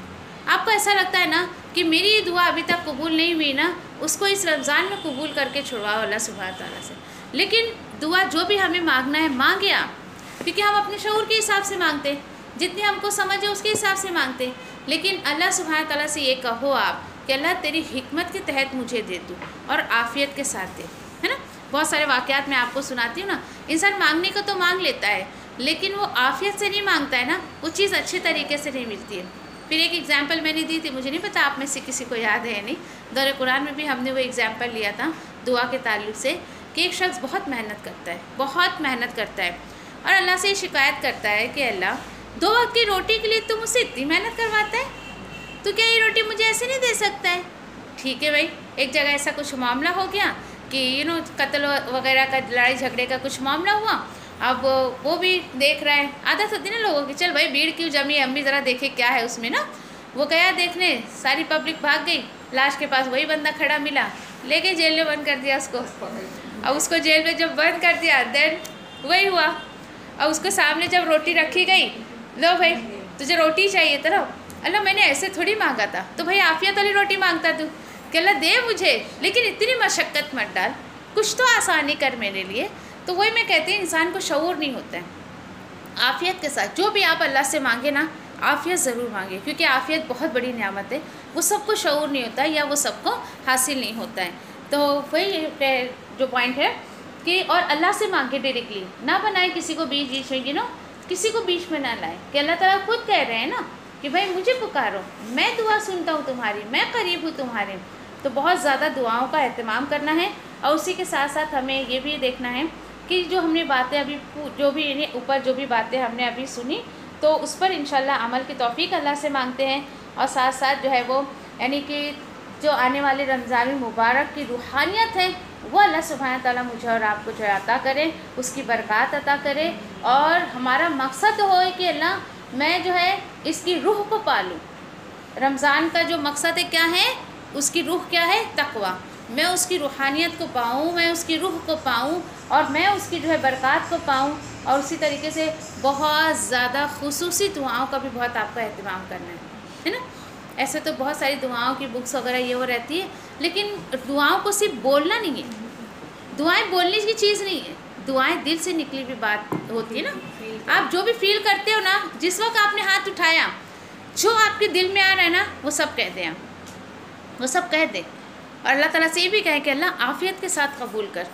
आपको ऐसा लगता है ना कि मेरी ये दुआ अभी तक कबूल नहीं हुई ना, उसको इस रमज़ान में कबूल करके छुड़वाओ अल्लाह सुब्हानहू तआला से। लेकिन दुआ जो भी हमें मांगना है मांगे आप, क्योंकि हम अपने शऊर के हिसाब से मांगते हैं, जितनी हमको समझ है उसके हिसाब से मांगते हैं। लेकिन अल्लाह सुब्हानहू तआला से ये कहो आप कि अल्लाह तेरी हिकमत के तहत मुझे दे दूँ और आफ़ियत के साथ दे, है ना। बहुत सारे वाक़यात मैं आपको सुनाती हूँ ना, इंसान मांगने को तो मांग लेता है लेकिन वो आफ़ियत से नहीं मांगता है ना, वो चीज़ अच्छे तरीके से नहीं मिलती है। फिर एक एग्ज़ाम्पल मैंने दी थी, मुझे नहीं पता आप में से किसी को याद है या नहीं, दौरे कुरान में भी हमने वो एग्ज़ाम्पल लिया था दुआ के ताल्लुक़ से कि एक शख्स बहुत मेहनत करता है और अल्लाह से शिकायत करता है कि अल्लाह 2 वक्त की रोटी के लिए तुम मुझसे इतनी मेहनत करवाता है, तो क्या ये रोटी मुझे ऐसे नहीं दे सकता है। ठीक है भाई, एक जगह ऐसा कुछ मामला हो गया कि कत्ल वगैरह का, लड़ाई झगड़े का कुछ मामला हुआ। अब वो भी देख रहा है, आदत होती है ना लोगों की, चल भाई भीड़ क्यों जमी, अम्मी ज़रा देखे क्या है उसमें ना। वो गया देखने, सारी पब्लिक भाग गई, लाश के पास वही बंदा खड़ा मिला, ले गए जेल में बंद कर दिया उसको। अब उसको जेल में जब बंद कर दिया देन वही हुआ, और उसके सामने जब रोटी रखी गई, लो भाई तुझे रोटी चाहिए तो लो। अल्लाह मैंने ऐसे थोड़ी मांगा था, तो भाई आफियत वाली रोटी मांगता तू कि अल्लाह दे मुझे, लेकिन इतनी मशक्क़त मत डाल, कुछ तो आसानी कर मेरे लिए। तो वही मैं कहती हूँ इंसान को शऊर नहीं होता है। आफ़ियत के साथ जो भी आप अल्लाह से मांगे ना, आफ़ियत ज़रूर मांगे, क्योंकि आफ़ियत बहुत बड़ी नेमत है, वो सबको शऊर नहीं होता है या वो सबको हासिल नहीं होता है। तो वही जो पॉइंट है कि और अल्लाह से मांगे डायरेक्टली, ना बनाए किसी को बीच में, किसी को बीच में ना लाए, कि अल्लाह ताला खुद कह रहे हैं ना कि भाई मुझे पुकारो, मैं दुआ सुनता हूँ तुम्हारी, मैं करीब हूँ तुम्हारे। तो बहुत ज़्यादा दुआओं का एहतमाम करना है। और उसी के साथ साथ हमें ये भी देखना है कि जो हमने बातें अभी जो भी ऊपर जो भी बातें हमने अभी सुनी, तो उस पर इंशाल्लाह अमल की तौफीक अल्लाह से मांगते हैं। और साथ साथ जो है वो यानी कि जो आने वाले रमज़ान मुबारक की रूहानियत है वो अल्लाह सुब्हानहू तआला मुझे और आपको जो है अता करें, उसकी बरक़ात अता करे। और हमारा मकसद हो कि अल्लाह मैं जो है इसकी रूह को पालूँ। रमज़ान का जो मकसद है क्या है, उसकी रूह क्या है, तक़वा। मैं उसकी रूहानियत को पाऊँ, मैं उसकी रूह को पाऊँ और मैं उसकी जो है बरक़ात को पाऊँ। और उसी तरीके से बहुत ज़्यादा खुसूसी दुआओं का भी बहुत आपका एहतमाम करना है ना। ऐसे तो बहुत सारी दुआओं की बुक्स वगैरह ये वो रहती है, लेकिन दुआओं को सिर्फ बोलना नहीं है, दुआएं बोलने की चीज़ नहीं है, दुआएं दिल से निकली हुई बात होती है ना। आप जो भी फील करते हो ना, जिस वक्त आपने हाथ उठाया, जो आपके दिल में आ रहा है ना, वो सब कह दें, वो सब कह दें। और अल्लाह ताला से ये भी कहे कि अल्लाह आफ़ियत के साथ कबूल कर,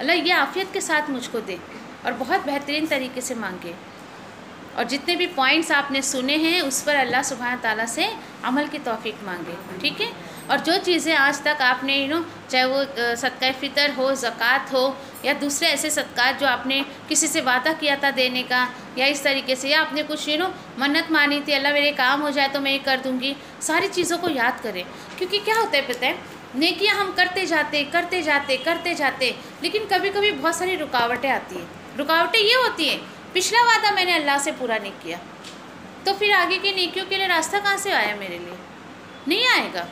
अल्लाह ये आफ़ियत के साथ मुझको दे, और बहुत बेहतरीन तरीके से मांगे। और जितने भी पॉइंट्स आपने सुने हैं उस पर अल्लाह सुब्हानहू तआला से अमल की तौफीक मांगे, ठीक है। और जो चीज़ें आज तक आपने चाहे वो सदका फ़ितर हो, ज़कात हो, या दूसरे ऐसे सदक़ात जो आपने किसी से वादा किया था देने का, या इस तरीके से, या आपने कुछ मन्नत मानी थी अल्लाह मेरे काम हो जाए तो मैं ये कर दूँगी, सारी चीज़ों को याद करें। क्योंकि क्या होता है पता है, नेकियां हम करते जाते, लेकिन कभी कभी बहुत सारी रुकावटें आती हैं। रुकावटें ये होती हैं, पिछला वादा मैंने अल्लाह से पूरा नहीं किया, तो फिर आगे की नेकियों के लिए रास्ता कहाँ से आया मेरे लिए, नहीं आएगा।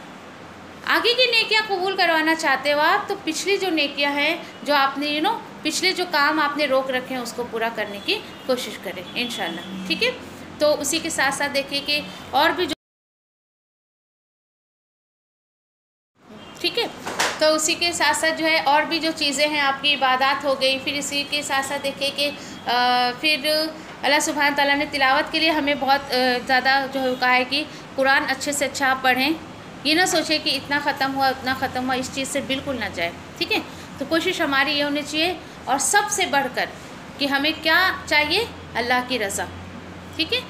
आगे की नेकियां कबूल करवाना चाहते हो आप, तो पिछली जो नेकियां हैं, जो आपने पिछले जो काम आपने रोक रखे हैं, उसको पूरा करने की कोशिश करें इंशाल्लाह, ठीक है। तो उसी के साथ साथ देखिए कि और भी ठीक है, तो उसी के साथ साथ जो है और भी जो चीज़ें हैं, आपकी इबादत हो गई। फिर इसी के साथ साथ देखिए कि फिर अल्लाह सुब्हानहू तआला ने तिलावत के लिए हमें बहुत ज़्यादा जो है कहा है कि कुरान अच्छे से अच्छा आप पढ़ें। ये ना सोचें कि इतना ख़त्म हुआ उतना ख़त्म हुआ, इस चीज़ से बिल्कुल ना जाए, ठीक है। तो कोशिश हमारी ये होनी चाहिए, और सबसे बढ़कर कि हमें क्या चाहिए, अल्लाह की रज़ा, ठीक है।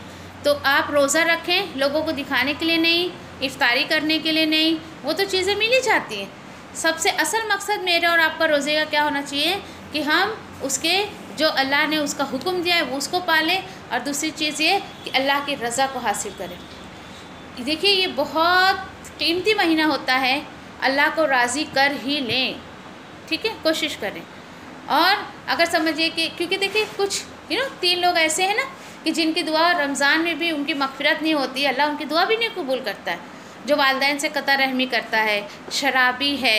तो आप रोज़ा रखें लोगों को दिखाने के लिए नहीं, इफ्तारी करने के लिए नहीं, वो तो चीज़ें मिल ही जाती हैं। सबसे असल मकसद मेरा और आपका रोज़े का क्या होना चाहिए कि हम उसके जो अल्लाह ने उसका हुक्म दिया है वो उसको पालें, और दूसरी चीज़ ये कि अल्लाह की रज़ा को हासिल करें। देखिए ये बहुत कीमती महीना होता है, अल्लाह को राज़ी कर ही लें, ठीक है, कोशिश करें। और अगर समझिए कि क्योंकि देखिए कुछ 3 लोग ऐसे हैं ना कि जिनकी दुआ रमज़ान में भी उनकी मग़फ़िरत नहीं होती, अल्लाह उनकी दुआ भी नहीं कबूल करता है। जो वालिदैन से कता रहमी करता है, शराबी है,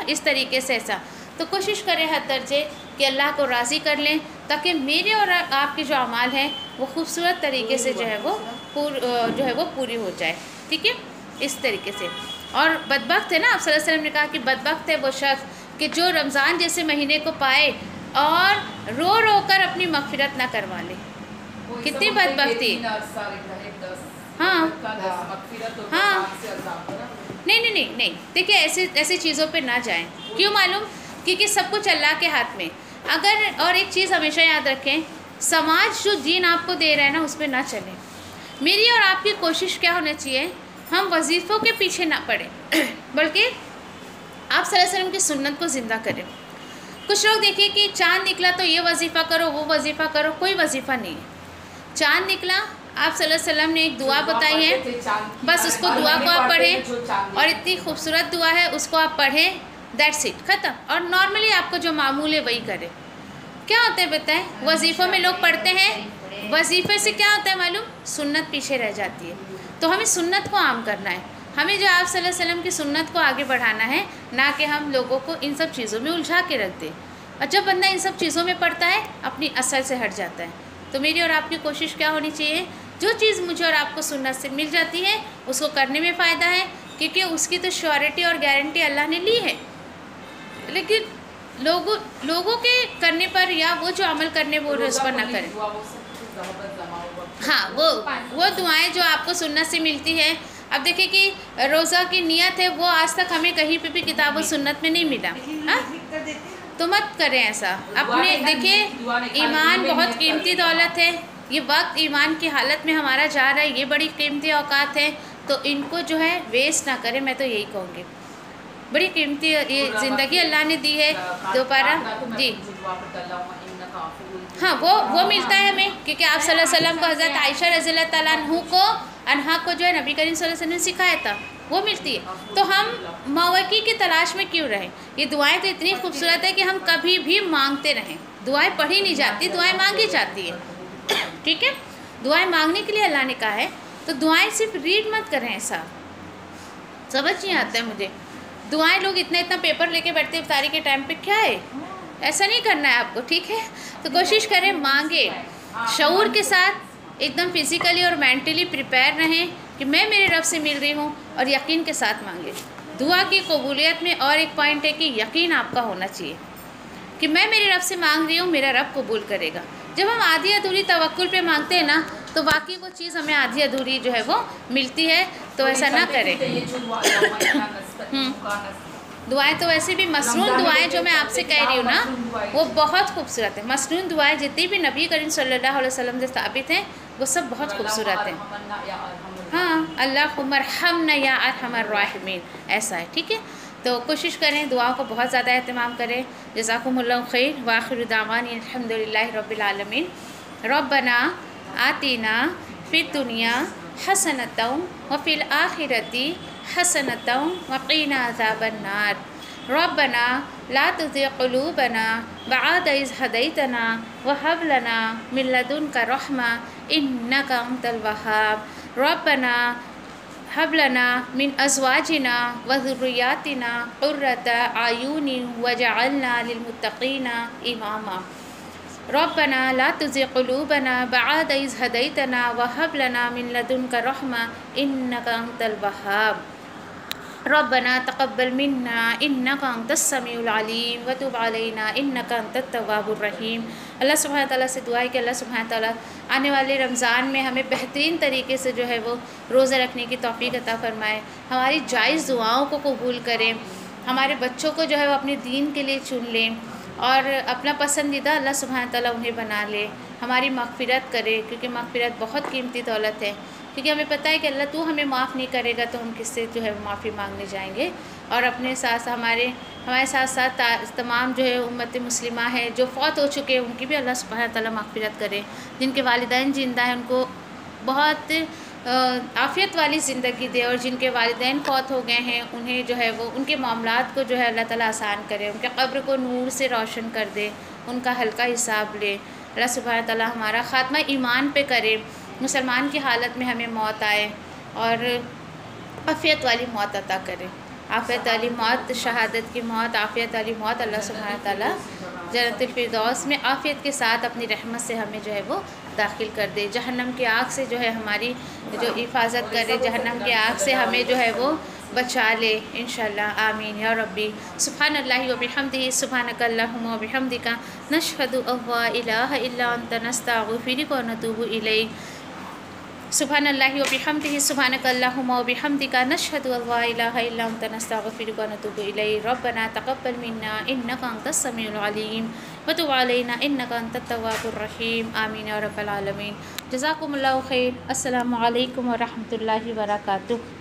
इस तरीके से ऐसा। तो कोशिश करें हद दर्जे कि अल्लाह को राज़ी कर लें, ताकि मेरे और आपके जो अमाल हैं वो खूबसूरत तरीके से जो है वो पूरी हो जाए, ठीक है, इस तरीके से। और बदबख्त है ना, आप सल्लल्लाहु अलैहि वसल्लम ने कहा कि बदबख्त है वो शख्स कि जो रमज़ान जैसे महीने को पाए और रो रो कर अपनी मग़फ़िरत ना करवा ले। कितनी बदबख्ती। हाँ नहीं, देखिए ऐसी चीज़ों पे ना जाएं। क्यों मालूम, क्योंकि सब कुछ अल्लाह के हाथ में। अगर और एक चीज़ हमेशा याद रखें, समाज जो दीन आपको दे रहा है ना, उस पर ना चलें। मेरी और आपकी कोशिश क्या होना चाहिए, हम वजीफ़ों के पीछे ना पड़े, बल्कि आप सल्लल्लाहु अलैहि वसल्लम की सुन्नत को ज़िंदा करें। कुछ लोग देखिए कि चाँद निकला तो ये वजीफ़ा करो, वो वजीफ़ा करो, कोई वजीफ़ा नहीं है। चाँद निकला, आप सल्लल्लाहु अलैहि वसल्लम ने एक दुआ बताई है, बस उसको दुआ को आप पढ़ें, और इतनी खूबसूरत दुआ है, उसको आप पढ़ें, दैट्स इट, ख़त्म। और नॉर्मली आपको जो मामूल है वही करें। क्या होता है बताएं, वजीफ़ों में लोग पढ़ते हैं, वजीफ़े से क्या होता है मालूम, सुन्नत पीछे रह जाती है। तो हमें सुन्नत को आम करना है, हमें जो आप सल्लल्लाहु अलैहि वसल्लम की सुन्नत को आगे बढ़ाना है, ना कि हम लोगों को इन सब चीज़ों में उलझा के रख दें। और जब बंदा इन सब चीज़ों में पढ़ता है, अपनी असल से हट जाता है। तो मेरी और आपकी कोशिश क्या होनी चाहिए, जो चीज़ मुझे और आपको सुन्नत से मिल जाती है उसको करने में फ़ायदा है, क्योंकि उसकी तो श्योरिटी और गारंटी अल्लाह ने ली है। लेकिन लोगों के करने पर या वो जो अमल करने वो उस पर ना करें। हाँ, वो दुआएं जो आपको सुन्नत से मिलती है, अब देखिए कि रोज़ा की नियत है, वो आज तक हमें कहीं पे भी किताब और सुन्नत में नहीं मिला। हाँ, तो मत करें ऐसा। अपने देखिए, ईमान बहुत कीमती दौलत है, ये वक्त ईमान की हालत में हमारा जा रहा है, ये बड़ी कीमती औकात है, तो इनको जो है वेस्ट ना करें। मैं तो यही कहूँगी, बड़ी कीमती ये ज़िंदगी अल्लाह ने दी है। दोबारा जी, हाँ, वो मिलता है हमें, क्योंकि आप सल्लल्लाहु अलैहि वसल्लम को हज़रत आयशा रज़ियल्लाहु तआला अन्हा को जो है नबी करीम सल्लल्लाहु अलैहि वसल्लम ने सिखाया था, वो मिलती है। तो हम मौक़ी की तलाश में क्यों रहें? ये दुआएं तो इतनी खूबसूरत है कि हम कभी भी मांगते रहें। दुआएं पढ़ी नहीं जाती, दुआएं मांगी जाती है। ठीक है, दुआएं मांगने के लिए अल्लाह ने कहा है, तो दुआएं सिर्फ रीड मत करें। ऐसा समझ नहीं आता है मुझे। दुआएं लोग इतना पेपर लेके बैठते हैं इफ्तारी के टाइम पे, क्या है? ऐसा नहीं करना है आपको, ठीक है? तो कोशिश करें, मांगे शऊर के साथ, एकदम फिज़िकली और मेंटली प्रिपेयर रहें कि मैं मेरे रब से मिल रही हूँ, और यकीन के साथ मांगे। दुआ की कबूलियत में और एक पॉइंट है कि यकीन आपका होना चाहिए कि मैं मेरे रब से मांग रही हूँ, मेरा रब कबूल करेगा। जब हम आधी अधूरी तवक्कुल पे मांगते हैं ना, तो वाकई वो चीज़ हमें आधी अधूरी जो है वो मिलती है। तो ऐसा ना करें। दुआएं तो वैसे भी मसनून दुआएं जो मैं आपसे कह रही हूँ ना, वो बहुत खूबसूरत है। मसनून दुआएं जितनी भी नबी करीम सल्लल्लाहु अलैहि वसल्लम से साबित हैं, वो सब बहुत खूबसूरत हैं। हाँ, अल्लाहुम्मा अरहमना या अरहमर राहिमीन, ऐसा है। ठीक है, तो कोशिश करें, दुआओं को बहुत ज़्यादा एहतमाम करें। जज़ाकुमुल्लाहु खैर व आखिरु दावानी अल्हम्दुलिल्लाहि रब्बिल आलमीन। रब्बना आतिना फिद दुनिया हसनतौ व फिल आखिरति हसनतौ व क़ीना अज़ाबन्नार। रब्बना ला तुज़िग़ क़ुलूबना बअद इज़ हदैतना व हब लना मिन लदुनका रहमा इन्नका अंतल वहाब। रब्बना हब लना मिन अज़वाजिना व ज़ुर्रिय्यातिना क़ुर्रता आयुनि वजअलना लिलमुत्तक़ीना इमामा। रब्बना ला तुज़िग़ क़ुलूबना बअद इज़ हदैतना व हब लना मिन लदुनका रहमा इन्नका अंतल वहाब। रब्बना तक़ब्बल मिन्ना इन्नका अंतस समीउल अलीम व तुब अलैना इन्नका अंतत तव्वाबुर रहीम। अल्लाह सुब्हानहू तआला से दुआ है कि अल्लाह सुब्हानहू तआला आने वाले रमज़ान में हमें बेहतरीन तरीके से जो है वो रोज़ा रखने की तौफ़ीक़ अता फ़रमाए, हमारी जायज़ दुआओं को कबूल करें, हमारे बच्चों को जो है वो अपने दीन के लिए चुन लें, और अपना पसंदीदा अल्लाह सुब्हानहू तआला उन्हें बना ले, हमारी मग़फ़िरत करे, क्योंकि मग़फ़िरत बहुत कीमती दौलत है। क्योंकि हमें पता है कि अल्लाह तू हमें माफ़ नहीं करेगा तो हम किससे जो है माफ़ी मांगने जाएंगे। और अपने साथ हमारे साथ साथ तमाम जो है उम्मत मुस्लिमा है जो फ़ौत हो चुके हैं, उनकी भी अल्लाह सुब्हानहू तआला मग़फ़िरत करे। जिनके वालिदैन ज़िंदा हैं उनको बहुत आफ़ियत वाली ज़िंदगी दे, और जिनके वालिदैन फ़ौत हो गए हैं उन्हें जो है वो उनके मामलात को जो है अल्लाह ताला आसान करे, उनके क़ब्र को नूर से रोशन कर दे, उनका हल्का हिसाब ले। अल्लाह सुब्हानहू तआला हमारा ख़ात्मा ईमान पे करे, मुसलमान की हालत में हमें मौत आए और आफ़ियत वाली मौत अता करे। आफ़ियत वाली मौत, शहादत की मौत, आफ़ियत वाली मौत अल्लाह सुब्हानहू तआला जन्नतुल फिरदौस में आफ़ियत के साथ अपनी रहमत से हमें जो है वो दाखिल कर दे। जहन्नम की आग से जो है हमारी जो हिफाजत करे, जहन्नम की आग से हमें जो है वो बचा ले इंशाअल्लाह। आमीन या रब्बी। सुब्हानल्लाहि व बिहम्दिही सुब्हानका अल्लाहुम्मा व बिहम्दिका नशहदु अल्ला इलाहा इल्ला अंता नस्तगफिरुका व नतूबु इलैक। सुब्हानल्लाहि व बिहम्दिही सुब्हानका अल्लाहुम्मा व बिहम्दिका नशहदु अल्ला इलाहा इल्ला अंता नस्तगफिरुका व नतूबु इलैक। रब्बना तक़ब्बल मिन्ना इन्नका अंतस समीउल अलीम व तुब अलैना इन्नका अंतत तव्वाबुर रहीम। आमीन या रब्बल आलमीन। जज़ाकुमुल्लाहु खैर। अस्सलामु अलैकुम व रहमतुल्लाहि व बरकातुहू।